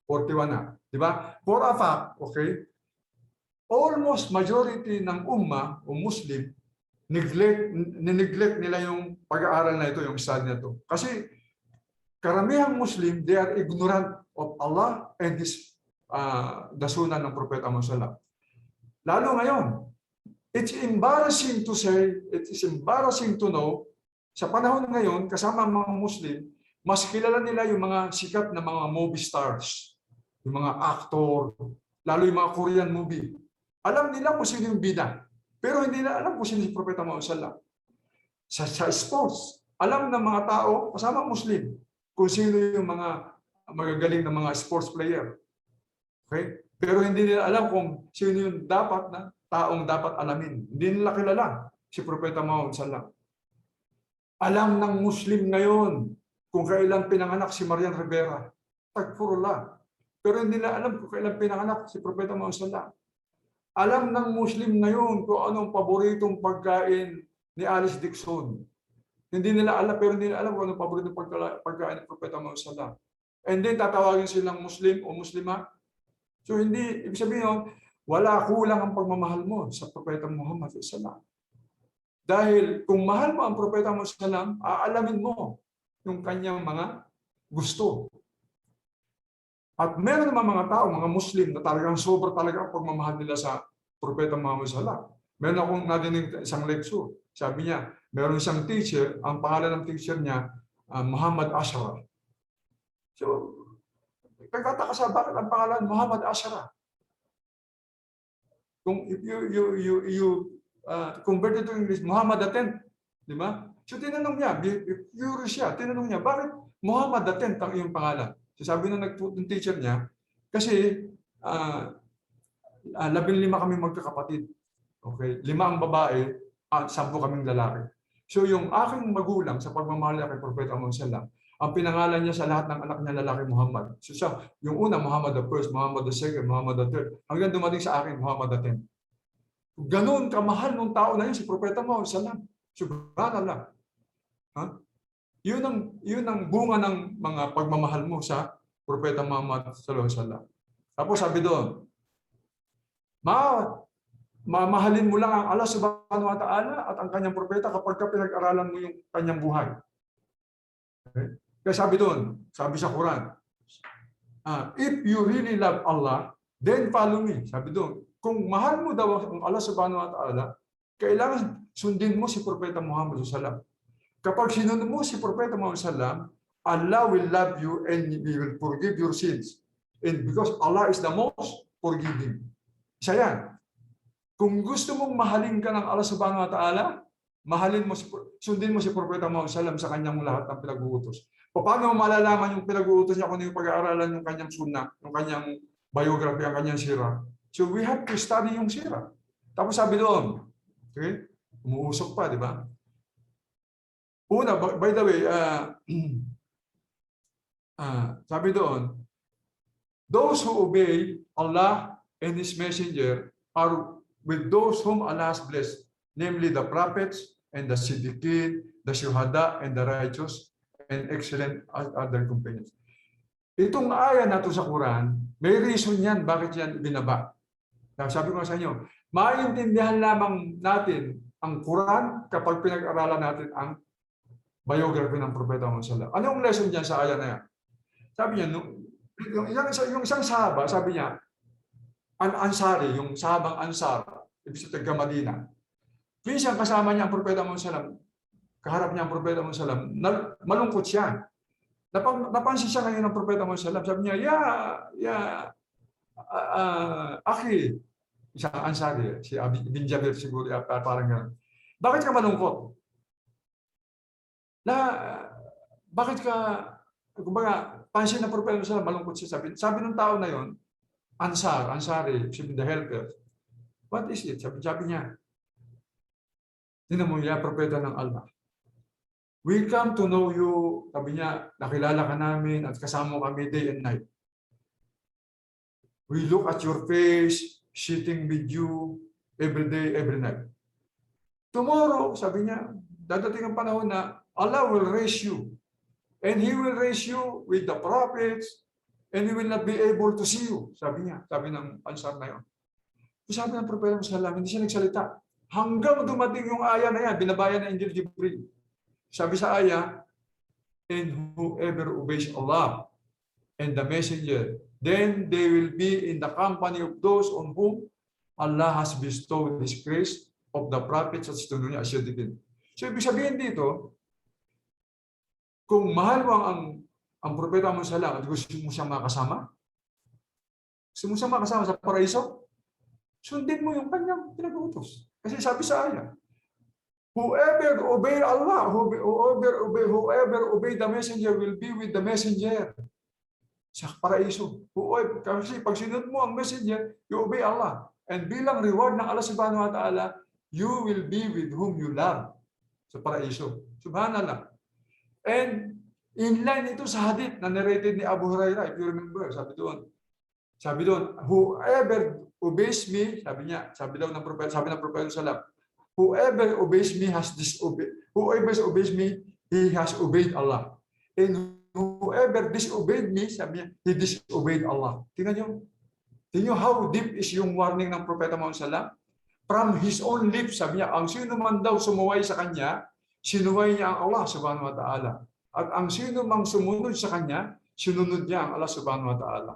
41 na. Di ba? For a fact, okay, almost majority ng umma o Muslim, neglect nila yung pag-aaral na ito, yung study na ito. Kasi karamihang Muslim, they are ignorant of Allah and the sunnah ng Propeta Muhammad. Lalo ngayon, it's embarrassing to say, it is embarrassing to know, sa panahon ngayon, kasama mga Muslim, mas kilala nila yung mga sikat na mga movie stars, yung mga actor, lalo yung mga Korean movie. Alam nila kung sino yung bida, pero hindi nila alam kung sino si Propeta Muhammad sallallahu alaihi wasallam. Sa sports, alam ng mga tao, kasama Muslim, kung sino yung mga magagaling na mga sports player. Okay? Pero hindi nila alam kung sino yung dapat na taong dapat alamin. Hindi nila kilala si Propeta Muhammad sallallahu alaihi wasallam. Alam ng Muslim ngayon kung kailan pinanganak si Marian Rivera. Tagfurullah. Pero hindi nila alam kung kailan pinanganak si Propeta Muhammad sallallahu alaihi wasallam. Alam ng Muslim ngayon kung anong paboritong pagkain ni Alice Dixon. Hindi nila alam, pero hindi nila alam kung anong paboritong pagkain ni Propeta Muhammad sallallahu alaihi wasallam. And then tatawagin silang Muslim o Muslima. So hindi, ibig sabihin, wala kulang ang pagmamahal mo sa Propeta Muhammad sallallahu alaihi wasallam. Dahil kung mahal mo ang Propeta Muhammad sallallahu alaihi wasallam, aalamin mo yung kanyang mga gusto. At meron naman mga tao, mga Muslim, na talagang sobra talaga ang pagmamahal nila sa Propeta Muhammad sallallahu alaihi wasallam. Meron akong nadinig isang lecture. Sabi niya, meron isang teacher, ang pangalan ng teacher niya, Muhammad Ashraf. So, nagtataka sa bakit ang pangalan Muhammad Ashraf? Kung if you convert it to English, Muhammad the 10th, di ba? So tinanong niya, curious siya, tinanong niya, bakit Muhammad the 10th ang iyong pangalan? So sabi ng teacher niya, kasi 15 kami magkakapatid. Okay, 5 ang babae at 10 kaming lalaki. So yung aking magulang sa pagmamahal kay Propeta Muhammad sallallahu alaihi wasallam, ang pinangalan niya sa lahat ng anak niya lalaki Muhammad. So siya, yung una Muhammad the first, Muhammad the second, Muhammad the third, hanggang dumating sa akin Muhammad the 10th. Ganon kamahal nung tao na yun si Propeta Muhammad sallallahu alaihi wasallam. Subhanallah. Ha? Yun ang bunga ng mga pagmamahal mo sa Propeta Muhammad sallallahu alaihi wasallam. Tapos sabi doon, mamahalin mo lang ang Allah Subhanahu wa Ta'ala at ang kanyang propeta kapag pinag-aralan mo yung kanyang buhay. Okay? Kaya sabi doon, sabi sa Quran, if you really love Allah, then follow me. Sabi doon, kung mahal mo daw ang Allah Subhanahu wa Ta'ala, kailangan sundin mo si Propeta Muhammad sallallahu alaihi wasallam. Kapag sinunod mo si Propeta Muhammad sallallahu alaihi wasallam, Allah will love you and He will forgive your sins. And because Allah is the most forgiving. Isa yan. Kung gusto mong mahalin ka ng Allah Subhanahu wa Ta'ala, sundin mo si Propeta Muhammad sallallahu alaihi wasallam sa kanyang lahat ng pinag-uutos. Paano mo malalaman yung pinag-uutos niya kung yung pag-aaralan yung kanyang sunnah, yung kanyang biography, ang kanyang sira? So we have to study yung sira. Tapos sabi doon, okay? Umuusok pa, di ba? Una, by the way, sabi doon, those who obey Allah and His Messenger are with those whom Allah has blessed, namely the prophets and the Siddiqin, the Shuhada and the righteous, and excellent other companions. Itong aya na ito sa Quran, may reason yan bakit yan binaba. Sabi ko sa inyo, maintindihan lamang natin ang Quran kapag pinag-aralan natin ang biography ng Propeta Muhammad sallallahu alaihi wasallam. Anong lesson dyan sa aya na yan? Sabi niya, yung isang sahaba, sabi niya, Ansari, yung sahabang Ansar, ibig sabihin taga Madina. Minsan kasama niya ang Propeta Muhammad sallallahu alaihi wasallam, kaharap niya ang Propeta Muhammad sallallahu alaihi wasallam, malungkot siya. Napansin siya ngayon ng Propeta Muhammad sallallahu alaihi wasallam, sabi niya, Akhi, isang Ansari, si Bin Jabir siguro, parang gano'n. Bakit ka malungkot? Bakit ka, kumbaga, pansin na propeta sa malungkot siya. Sabi ng tao na yon, Ansari, sabi the helper. What is it? Sabi niya, tingnan mo niya, propeta ng Allah. We come to know you, sabi niya, nakilala ka namin at kasama kami day and night. We look at your face, sitting with you every day, every night. Tomorrow, sabi niya, dadating ang panahon na Allah will raise you. And He will raise you with the prophets, and He will not be able to see you. Sabi niya, sabi ng Ansar na yun. Sabi ng propeta sallam, hindi siya nagsalita. Hanggang dumating yung aya na yan, binabayan ng Angel Jibril. Sabi sa aya, and whoever obeys Allah and the messenger, then they will be in the company of those on whom Allah has bestowed His grace of the prophets at sinunod niya asyadikin. So, ibig sabihin dito, kung mahal mo ang propeta mo sallam at gusto mo siyang makasama, sa paraiso, sundin mo yung kanyang pinag-utos. Kasi sabi sa aya, whoever obey Allah, whoever obey the messenger will be with the messenger. Sa paraiso. Kasi pag sinunod mo ang messenger, you obey Allah. And bilang reward ng Allah subhanahu wa ta'ala, you will be with whom you love. Sa paraiso. Subhanallah. And inline ito sa hadith na narrated ni Abu Hurairah, if you remember, sabi doon, whoever obeys me, sabi ng propeta sallam, whoever obeys me has disobeyed. Whoever obeys me, he has obeyed Allah. And whoever disobeyed me, sabi niya, he disobeyed Allah. Tingnan niyo how deep is yung warning ng propeta Muhammad sallam. From his own lips, sabi niya, ang sino man daw sumuway sa kanya, sinuway niya ang Allah subhanahu wa ta'ala. At ang sino mang sumunod sa kanya, sinunod niya ang Allah subhanahu wa ta'ala.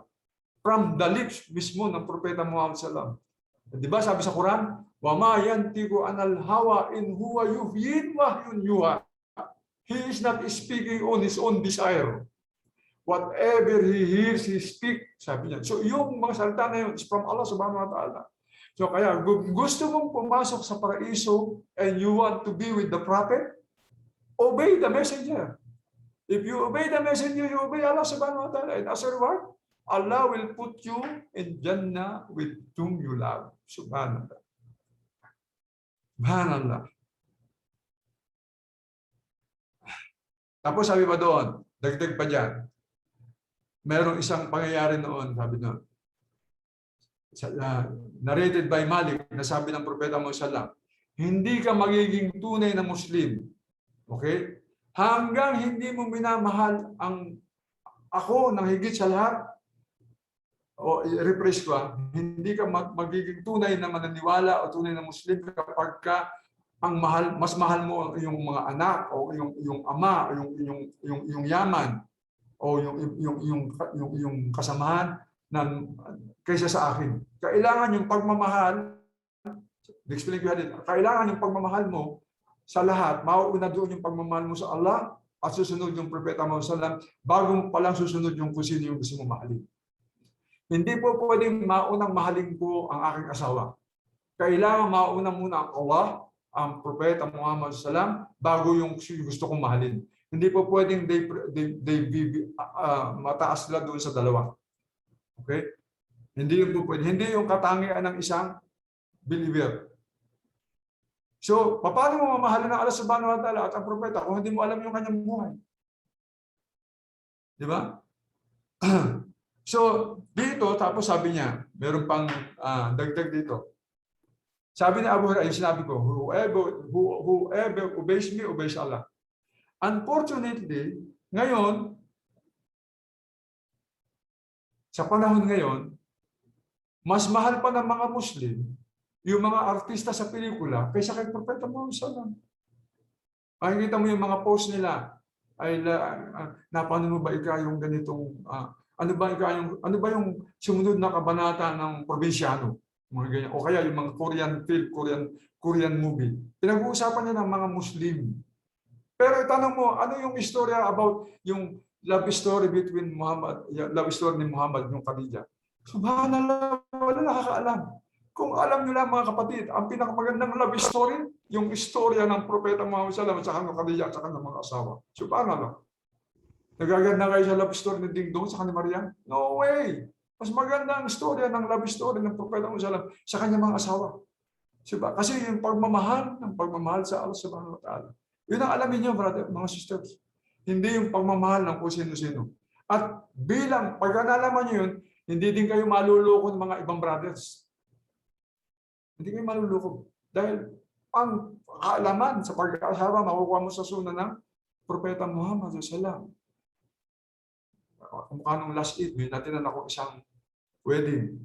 From the lips mismo ng propeta Muhammad sallam. Di ba sabi sa Quran, wa ma yantiqu anil hawa in huwa yuhyin wahyun yuha. He is not speaking on his own desire. Whatever he hears, he speak. Sabi niya. So yung mga salita na yun is from Allah subhanahu wa ta'ala. So kaya gusto mong pumasok sa paraiso and you want to be with the prophet, obey the messenger. If you obey the messenger, you obey Allah subhanahu wa ta'ala. And as a reward, Allah will put you in Jannah with whom you love. Subhanallah. Subhanallah. Tapos sabi pa doon, dagdag pa dyan, merong isang pangyayari noon, sabi doon, narrated by Malik, na sabi ng propeta Muhammad sallam, hindi ka magiging tunay na Muslim. Okay? Hanggang hindi mo minamahal ako ng higit sa lahat, o i-rephrase ko, hindi ka magiging tunay na mananiwala o tunay na Muslim kapag ka mas mahal mo yung mga anak o yung ama o yung yaman o yung kasamahan kaysa sa akin. Kailangan yung pagmamahal, explain ko yan, kailangan yung pagmamahal mo sa lahat, mauuna doon yung pagmamahal mo sa Allah at susunod yung propeta Muhammad sallam, bago mo palang susunod yung kung sino yung gusto mo mahalin. Hindi po pwedeng maunang mahalin ko ang aking asawa. Kailangan mauna muna ang Allah, ang propeta Muhammad sallam, bago yung gusto kong mahalin. Hindi po pwedeng mataas sila doon sa dalawa. Okay? Hindi yung po pwede. Hindi yung katangian ng isang believer. So, paano mo mamahalin ng Allah subhanahu wa ta'ala at ang propeta kung hindi mo alam yung kanyang buhay? Di ba? So, dito, tapos sabi niya, meron pang dagdag dito. Sabi ni Abu Hurairah, yung sinabi ko, whoever obeys me, obeys Allah. Unfortunately, ngayon, sa panahon ngayon, mas mahal pa ng mga Muslim yung mga artista sa pelikula kaysa kay Propeta Muhammad sallam. Makikita mo yung mga post nila, ay napano mo ba yung ganitong ano ba yung sumunod na kabanata ng probinsyano, mga ganyan, o kaya yung mga Korean film, Korean movie. Pinag-uusapan niya ng mga Muslim. Pero itanong mo, ano yung istorya about yung love story between love story ni Muhammad yung Khadija? Subhanallah, wala nakakaalam. Kung alam nyo lang mga kapatid, ang pinakamagandang love story, yung istorya ng Propeta Muhammad sallam at saka ng Khadija at saka ng mga asawa. Subhanallah. Nagaganda kayo sa love story ni Ding Dong sa kanya Maria? No way! Mas maganda ang storya ng love story ng Propeta Muhammad sa kanyang mga asawa. Diba? Kasi yung pagmamahal sa Allah subhanahu wa ta'ala. Yun ang alamin niyo, brother, mga sisters. Hindi yung pagmamahal ng kung sino-sino. At bilang, pag nalaman niyo yun, hindi din kayo maluloko ng mga ibang brothers. Hindi kayo maluloko. Dahil ang kaalaman sa pag-aasawa, makukuha mo sa sunan ng Propeta Muhammad sallallahu. Kamukha nung last Eid, may natinan ako isang wedding.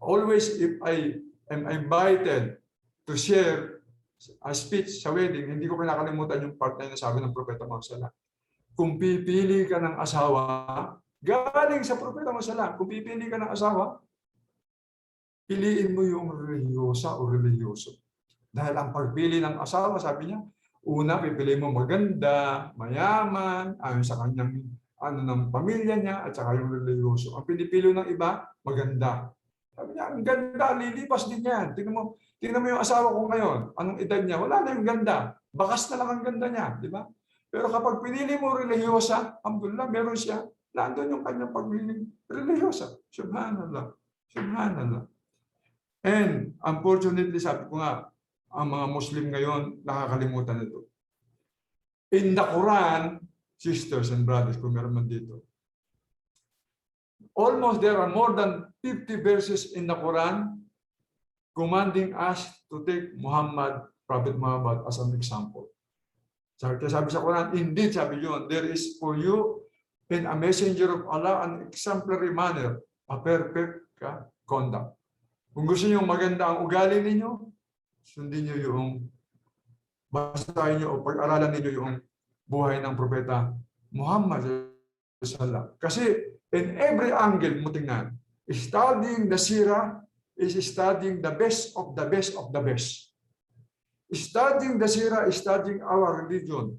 Always, if I am invited to share a speech sa wedding, hindi ko kinakalimutan yung part na nasabi ng Propeta Muhammad sallallahu. Kung pipili ka ng asawa, galing sa Propeta Muhammad sallallahu, kung pipili ka ng asawa, piliin mo yung religyosa o religyoso. Dahil ang pagpili ng asawa, sabi niya, una, pipili mo maganda, mayaman, ayon sa kanyang ng pamilya niya, at saka yung religyoso. Ang pinipili ng iba, maganda. Sabi niya, ang ganda, lilipas din yan. Tingnan mo yung asawa ko ngayon. Anong edad niya? Wala na yung ganda. Bakas na lang ang ganda niya. Di ba? Pero kapag pinili mo religyosa, alhamdulillah, meron siya. Nandun yung kanyang pagpiling religyosa. Subhanallah. Subhanallah. And unfortunately, sabi ko nga, ang mga Muslim ngayon, nakakalimutan ito. In the Quran, sisters and brothers, kung meron man dito, almost there are more than 50 verses in the Quran commanding us to take Prophet Muhammad as an example. Sabi sa Quran, indeed, sabi yun, there is for you in a messenger of Allah an exemplary manner, a perfect conduct. Kung gusto niyo maganda ang ugali ninyo, sundin niyo yung basahin niyo o pag-aralan ninyo yung buhay ng Propeta Muhammad sallallahu. Kasi in every angle mo tingnan, studying the Sirah is studying the best of the best of the best. Studying the Sirah is studying our religion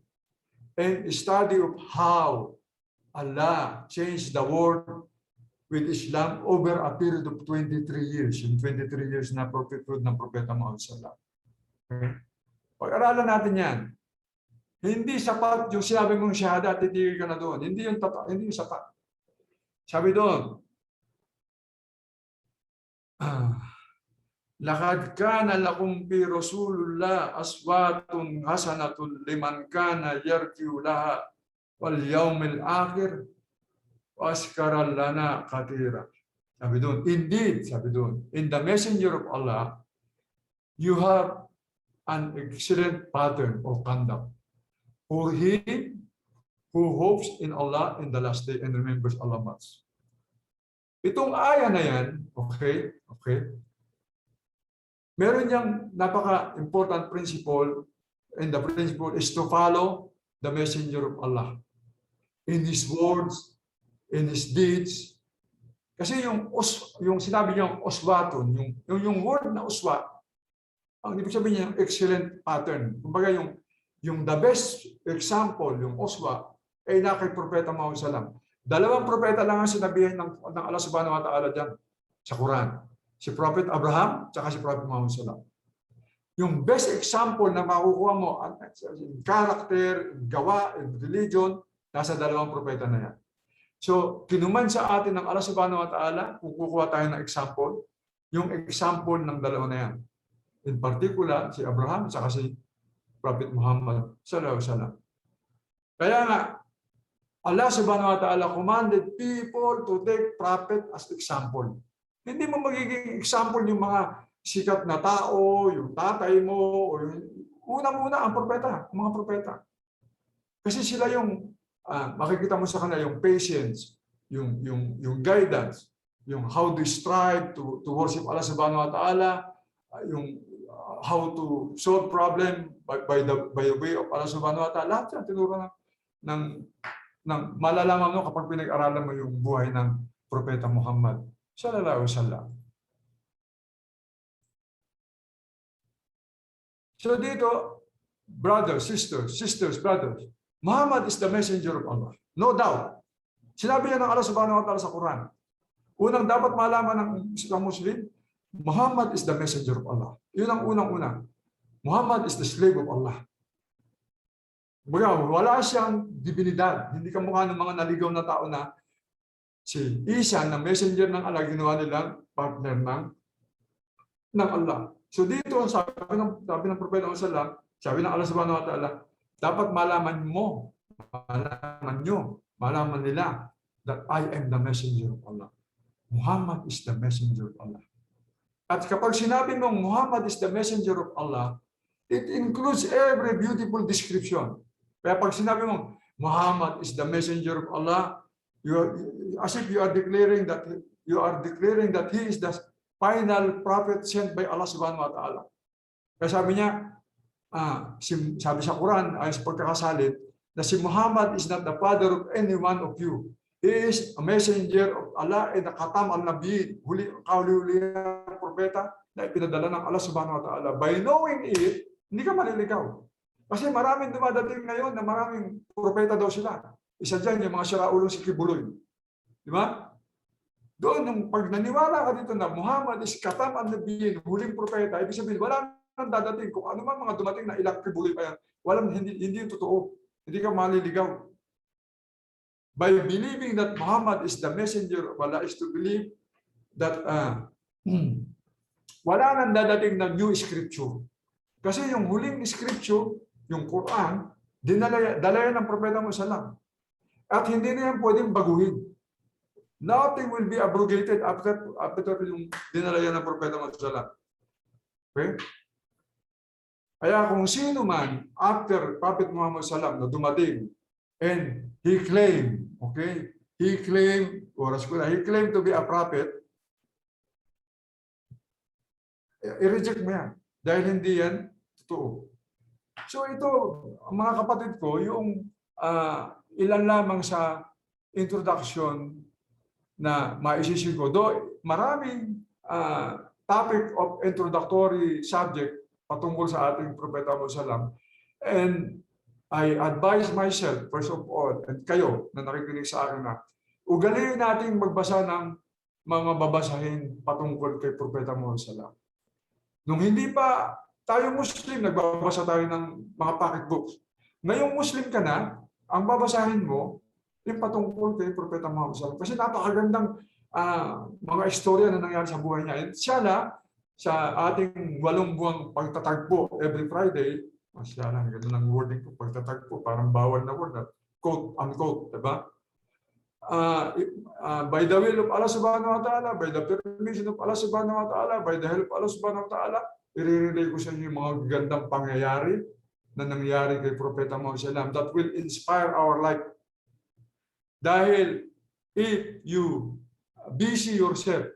and study of how Allah changed the world with Islam over a period of 23 years. Yung 23 years na prophethood ng Propeta Muhammad sallallahu. Okay? Pag-aralan natin yan. Hindi sapat yung sinabi mong shahada, titigil ka na doon. Hindi yung sapat. Sabi doon, Lakad kana lakum fi Rasulullah aswatun hasanatun liman kana yarju laha wal yawmil akhir waskaral lana katira. Sabi doon, indeed, sabi doon, in the messenger of Allah, you have an excellent pattern of conduct. For he who hopes in Allah in the last day and remembers Allah much. Itong aya na yan, okay, meron niyang napaka-important principle, and the principle is to follow the messenger of Allah in his words, in his deeds. Kasi yung sinabi niyang uswatun, yung word na uswat, ang ibig sabihin niya, excellent pattern. Kumbaga yung the best example, yung uswa, ay na kay Propeta Muhammad sallallahu. Dalawang propeta lang ang sinabihan ng Allah subhanahu wa ta'ala dyan sa Quran. Si Prophet Abraham, tsaka si Prophet Muhammad sallallahu. Yung best example na makukuha mo, character, gawa, religion, nasa dalawang propeta na yan. So, kinuman sa atin ng Allah subhanahu wa ta'ala, kung kukuha tayo ng example, yung example ng dalawa na yan. In particular, si Abraham, tsaka si Prophet Muhammad sallallahu alaihi wasallam. Kaya nga, Allah subhanahu wa ta'ala commanded people to take prophet as example. Hindi mo magiging example yung mga sikat na tao, yung tatay mo, o unang-una ang propeta, mga propeta. Kasi sila yung makikita mo sa kanila yung patience, yung guidance, yung how to strive to worship Allah subhanahu wa ta'ala, yung how to solve problem by the way of Allah subhanahu wa ta'ala. Lahat yan tinuro ng malalaman mo kapag pinag-aralan mo yung buhay ng Propeta Muhammad sallallahu alaihi wasallam. So dito, brothers, sisters, brothers, Muhammad is the messenger of Allah. No doubt. Sinabi niya ng Allah subhanahu wa ta'ala sa Quran. Unang dapat malaman ng isang Muslim, Muhammad is the messenger of Allah. Yun ang unang-una. Muhammad is the slave of Allah. Wala siyang divinidad. Hindi kamukha ng mga naligaw na tao na si Isa na messenger ng Allah, ginawa nilang partner ng Allah. So dito, sabi ng Propeta Muhammad, sabi ng Allah subhanahu wa ta'ala, dapat malaman nila that I am the messenger of Allah. Muhammad is the messenger of Allah. At kapag sinabi mong Muhammad is the messenger of Allah, it includes every beautiful description. Kaya pag sinabi mong Muhammad is the messenger of Allah, as if you are declaring that he is the final prophet sent by Allah subhanahu wa ta'ala. Kaya sabi niya, sabi sa Quran, ay sa pagkakasalit, na si Muhammad is not the father of any one of you. He is a messenger of Allah and the Khatam al-Nabiyin, kahuli-hulihang propeta na ipinadala ng Allah subhanahu wa ta'ala. By knowing it, hindi ka maliligaw. Kasi maraming dumadating ngayon na maraming propeta daw sila. Isa dyan, yung mga siraulo si Kibuloy. Di ba? Doon, yung pag naniwala ka dito na Muhammad is Khatam al-Nabiyin, huling propeta, ibig sabihin, wala nang dadating. Kung ano man mga dumating na ilang Kibuloy pa yan, hindi yung totoo. Hindi ka maliligaw. By believing that Muhammad is the messenger of Allah is to believe that wala nang dadating na new scripture. Kasi yung huling scripture, yung Quran, dala yan ng Propeta Muhammad. At hindi na yan pwedeng baguhin. Nothing will be abrogated after yung dinala yan ng Propeta Muhammad. Okay? Kaya kung sino man after Prophet Muhammad sallam na dumating and he claimed to be a prophet, i-reject mo yan dahil hindi yan totoo. So ito, mga kapatid ko, yung ilan lamang sa introduction na maisisig ko. Though maraming topic of introductory subject patungkol sa ating Propeta Muhammad. And I advise myself, first of all, and kayo na nakikinig sa akin na, ugaliin natin magbasa ng mga babasahin patungkol kay Propeta Muhammad. Nung hindi pa tayo Muslim, nagbabasa tayo ng mga pocketbooks. Ngayong Muslim ka na, ang babasahin mo, yung patungkol kay Propeta Muhammad. Kasi napakagandang mga istorya na nangyari sa buhay niya. And siya na, sa ating 8 buwang pagtatagpo every Friday, masya lang, gano'n ang wording ko, pagtatagpo, parang bawal na word, quote, unquote, diba? By the will of Allah subhanahu wa ta'ala, by the permission of Allah subhanahu wa ta'ala, by the help of Allah subhanahu wa ta'ala, i-relay ko sa inyo yung mga gandang pangyayari na nangyari kay Propeta Muhammad that will inspire our life. Dahil if you busy yourself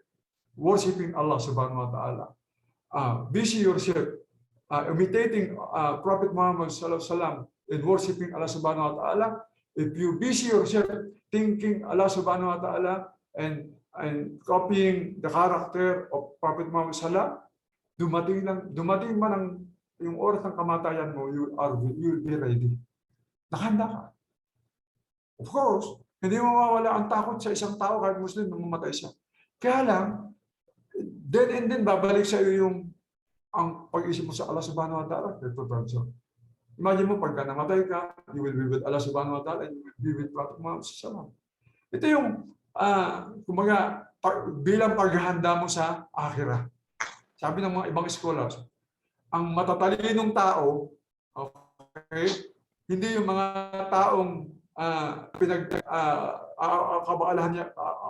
worshiping Allah subhanahu wa ta'ala, busy yourself imitating Prophet Muhammad sallallahu alaihi wasallam and worshiping Allah subhanahu wa ta'ala, if you busy yourself thinking Allah subhanahu wa ta'ala and copying the character of Prophet Muhammad sallallahu, dumating man yung oras ng kamatayan mo, you will be ready. Nakahanda ka. Of course, hindi mo mawala ang takot sa isang tao kahit Muslim na mamatay siya. Kaya lang, then and then babalik sa iyo ang pag-isip mo sa Allah subhanahu wa ta'ala. Imagine mo, pagka namatay ka, you will be with Allah subhanahu wa ta'ala and you will be with Prophet Muhammad sallallahu. Ito yung kumaga, bilang paghahanda mo sa akhirah. Sabi ng mga ibang scholars, ang matatalinong tao, okay, hindi yung mga taong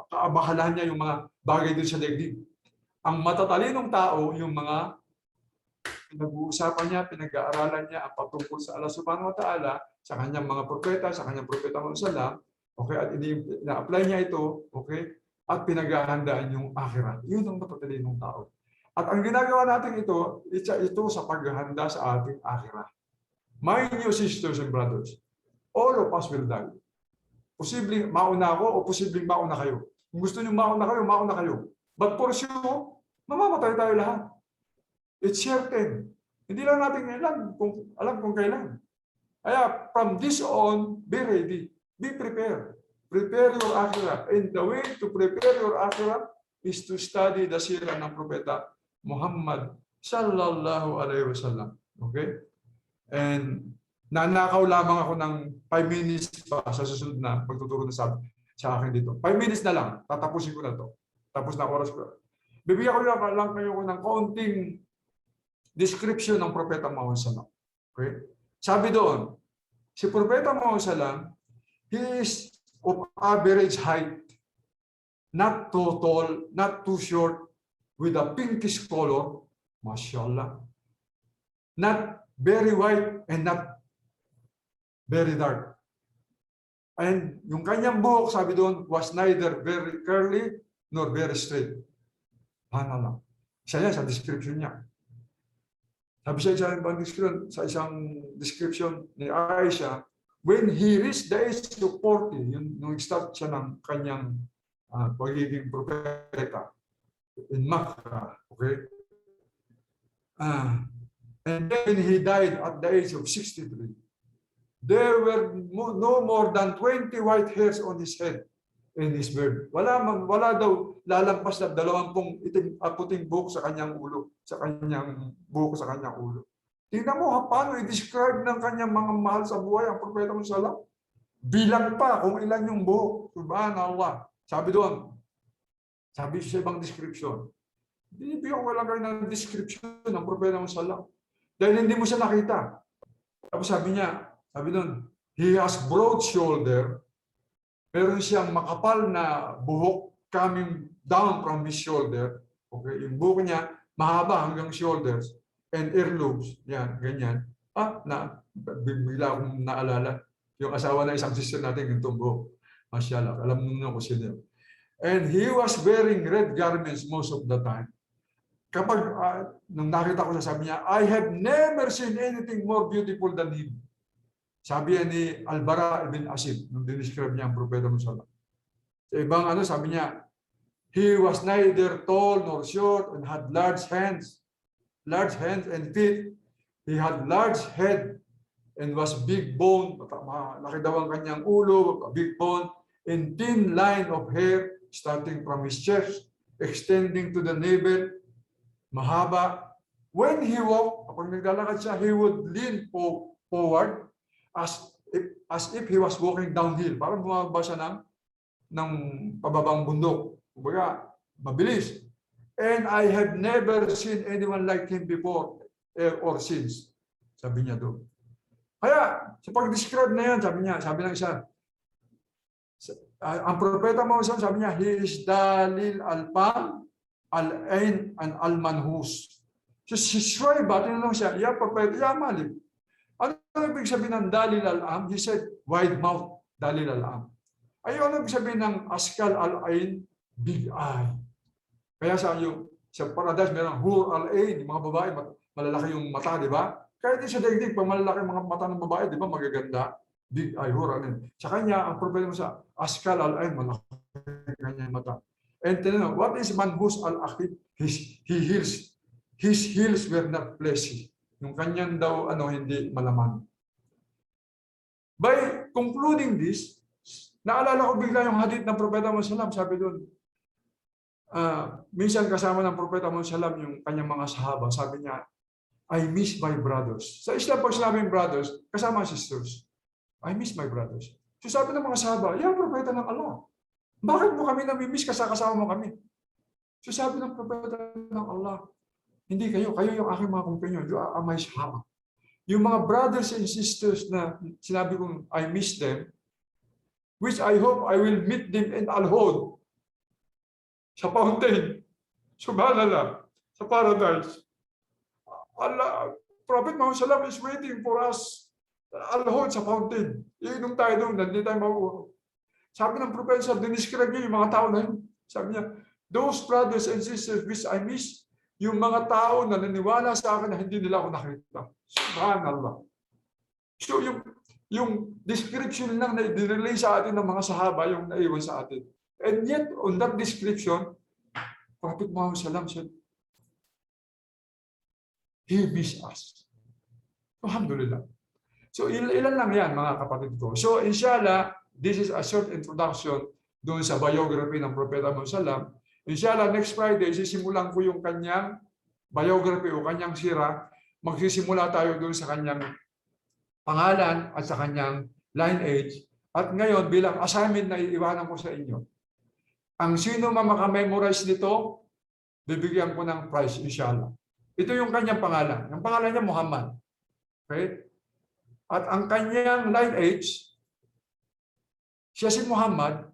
kaabalahan niya yung mga bagay din sa daigdig. Ang matatalinong tao, yung mga pinag-uusapan niya, pinag-aaralan niya ang patungkol sa Allah subhanahu wa ta'ala, sa kanyang mga propeta, sa kanyang propeta Muhammad sallam, okay, at ina-apply niya ito, okay, at pinag-ahandaan yung akhirat. Yun ang matatalinong tao. At ang ginagawa natin ito sa paghahanda sa ating akhirat. My new sisters and brothers, all of us will die. Posibleng mauna ako o posibleng mauna kayo. Kung gusto niyo mauna kayo. But for sure, mamamatay tayo lahat. It's certain. Hindi lang natin alam kung kailan. Kaya from this on, be ready. Be prepared. Prepare your akhirah. And the way to prepare your akhirah is to study the sirah ng Propeta Muhammad sallallahu alaihi wasallam. Okay? And Nanakaw lamang ako ng 5 minutes pa sa susunod na pagtuturo na sa akin dito. 5 minutes na lang, tatapusin ko na to. Tapos na oras ko. Bibigyan ko lang kayo ng kaunting description ng Propeta Muhammad sallallahu. Okay? Sabi doon, si Propeta Muhammad sallallahu, he is of average height, not too tall, not too short, with a pinkish color, mashallah. Not very white and not very dark. And yung kanyang buhok, sabi doon, was neither very curly nor very straight. Hanala. Isa yan sa description niya. Sabi sa isang description ni Aisha, when he reached the age of 40, nung start siya ng kanyang pagiging propeta in Makkah, okay? And then he died at the age of 63. There were no more than 20 white hairs on his head and his beard. Wala daw lalampas na 20 puting buhok sa kanyang ulo, sa kanyang ulo. Tingnan mo paano i-describe ng kanyang mga mahal sa buhay ang Propeta Muhammad sallallahu. Bilang pa kung ilan yung buhok. Subhanallah. Sabi doon, sabi sa ibang description, binibigyan ko lang kayo ng description ng Propeta Muhammad sallallahu. Dahil hindi mo siya nakita. Tapos sabi doon, he has broad shoulder. Meron siyang makapal na buhok coming down from his shoulder. Okay, yung buhok niya mahaba hanggang shoulders and earlobes. Yan, ganyan. Bigla akong naalala. Yung asawa na isang sister natin, yung buhok. Mashallah, alam mo na kung sino. And he was wearing red garments most of the time. Kapag nung nakita ko siya, sabi niya, I have never seen anything more beautiful than him. Sabi ni Al-Bara ibn Asib, nung dinescribe niya ang Propeta Muhammad. Sa ibang sabi niya, he was neither tall nor short and had large hands and feet. He had large head and was big bone. Laki daw ang kanyang ulo, big bone, and thin line of hair starting from his chest, extending to the navel, mahaba. When he walked, kapag naglalakad siya, he would lean forward as if he was walking downhill. Parang bumaba siya ng pababang bundok. Kumbaga, mabilis. And I have never seen anyone like him before or since. Sabi niya doon. Kaya, sa pag-describe na yan, sabi ng isa, ang Propeta Muhammad, sabi niya, he is Dalil al-Pam, al-Ain, and al-Manhus. So si Shuayba, tinanong siya, ya Propeta, ya Malik, ano ibig sabihin ng Dalil al-Am? He said, wide mouth, Dalil al-Am. Ano ibig sabihin ng Askal al-Ain? Big eye. Kaya sa paradise, mayroong Hur al-Ain, yung mga babae, malalaki yung mata, di ba? Kaya din sa daigdig, pag malalaki mga mata ng babae, di ba, magaganda? Big eye, Hur al-Ain. Sa kanya, ang problema sa Askal al-Ain, malaki kanyang mata. And tinanong, what is Manhus al-Akhib? His heels were not fleshy. Yung kanyang daw, hindi malaman. By concluding this, naalala ko bigla yung hadith ng Propeta Muhammad, sabi doon, minsan kasama ng Propeta Muhammad yung kanyang mga sahaba, sabi niya, I miss my brothers. Sa Islam, pag sinabing brothers, kasama sisters. I miss my brothers. So sabi ng mga sahaba, Propeta ng Allah. Bakit mo kami namimiss kasama mo kami? So sabi ng Propeta ng Allah, hindi kayo yung aking mga kumpanyo, you are my sahaba. Yung mga brothers and sisters na sinabi kong I miss them, which I hope I will meet them in Al-Hud, sa fountain, subhanallah, sa paradise. Allah, Prophet Muhammad sallallahu is waiting for us, Al-Hud sa fountain. Iinom tayo doon, hindi tayo mauuhaw. Sabi ng Prophet, diniscribe niya yung mga tao na yun. Sabi niya, those brothers and sisters which I miss, yung mga tao na naniwala sa akin na hindi nila ako nakita. Subhanallah. So yung description lang na i-relay sa atin ng mga sahaba, yung naiwan sa atin. And yet, on that description, Prophet Muhammad sallam said, he missed us. Alhamdulillah. So ilan lang yan, mga kapatid ko. So inshallah, this is a short introduction doon sa biography ng Propeta Muhammad sallam. Inshallah, next Friday, sisimulan ko yung kanyang biography o kanyang sira. Magsisimula tayo doon sa kanyang pangalan at sa kanyang lineage. At ngayon, bilang assignment na iiwanan ko sa inyo, ang sino man makamemorize nito, bibigyan ko ng prize, inshallah. Ito yung kanyang pangalan. Ang pangalan niya, Muhammad. Okay? At ang kanyang lineage, siya si Muhammad,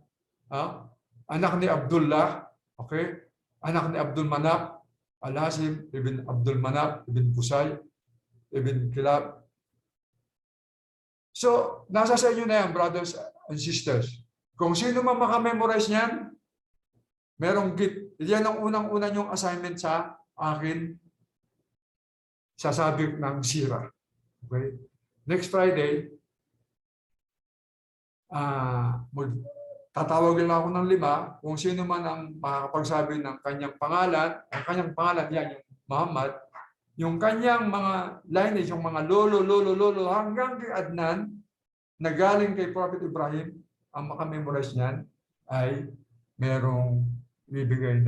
anak ni Abdullah, okay? Anak ni Abdul Manaf, Al-Hasim, ibn Abdul Manaf, ibn Qusay, ibn Kilab. So, nasa sa inyo na yan, brothers and sisters. Kung sino man makamemorize niyan, merong gift. Yan ang unang-una yung assignment sa akin sa subject ng sira. Okay? Next Friday, tatawagin lang ako ng 5 kung sino man ang makakapagsabi ng kanyang pangalan. Ang kanyang pangalan yan, yung Muhammad. Yung kanyang mga lineage, yung mga lolo, hanggang kay Adnan, na galing kay Prophet Ibrahim, ang makamemorize niyan ay merong bibigay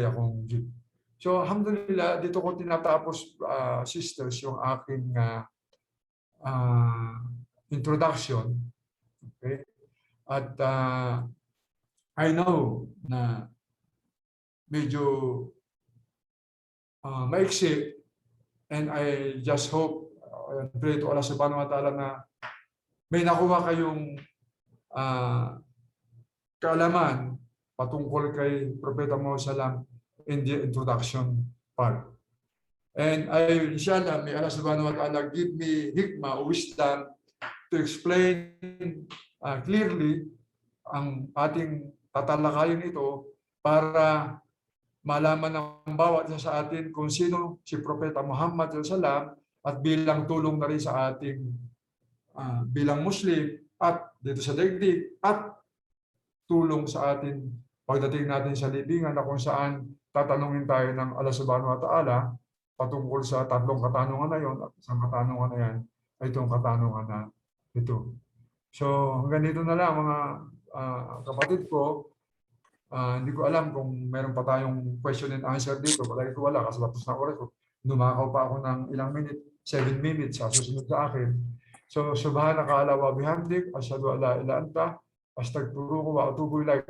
akong gift. So, alhamdulillah, dito ko tinatapos, sisters, yung aking introduction. Okay? At I know na medyo maiksi, and I just hope and pray to Allah subhanahu wa ta'ala na may nakuha kayong kaalaman patungkol kay Propeta Muhammad SAW in the introduction part. And inshallah, may Allah subhanahu wa ta'ala give me hikmah, wisdom to explain clearly ang ating tatalakayin ito para malaman ng bawat isa sa atin kung sino si Propeta Muhammad SAW at bilang tulong na rin sa ating bilang Muslim at dito sa daigdig at tulong sa atin pagdating natin sa libingan na kung saan tatanungin tayo ng Allah subhanahu wa ta'ala patungkol sa 3 katanungan na yon, at isang katanungan na yan ay itong katanungan na ito. So hanggang dito na lang mga kapatid ko. Hindi ko alam kung meron pa tayong question and answer dito. Palagi ko wala kasi tapos na oras ko. Dumakaw pa ako ng ilang minute, 7 minutes sa susunod sa akin. So subhanaka ala wa bihamdik, asyhadu an la ilaha illa anta, astaghfiruka wa atubu ilaik.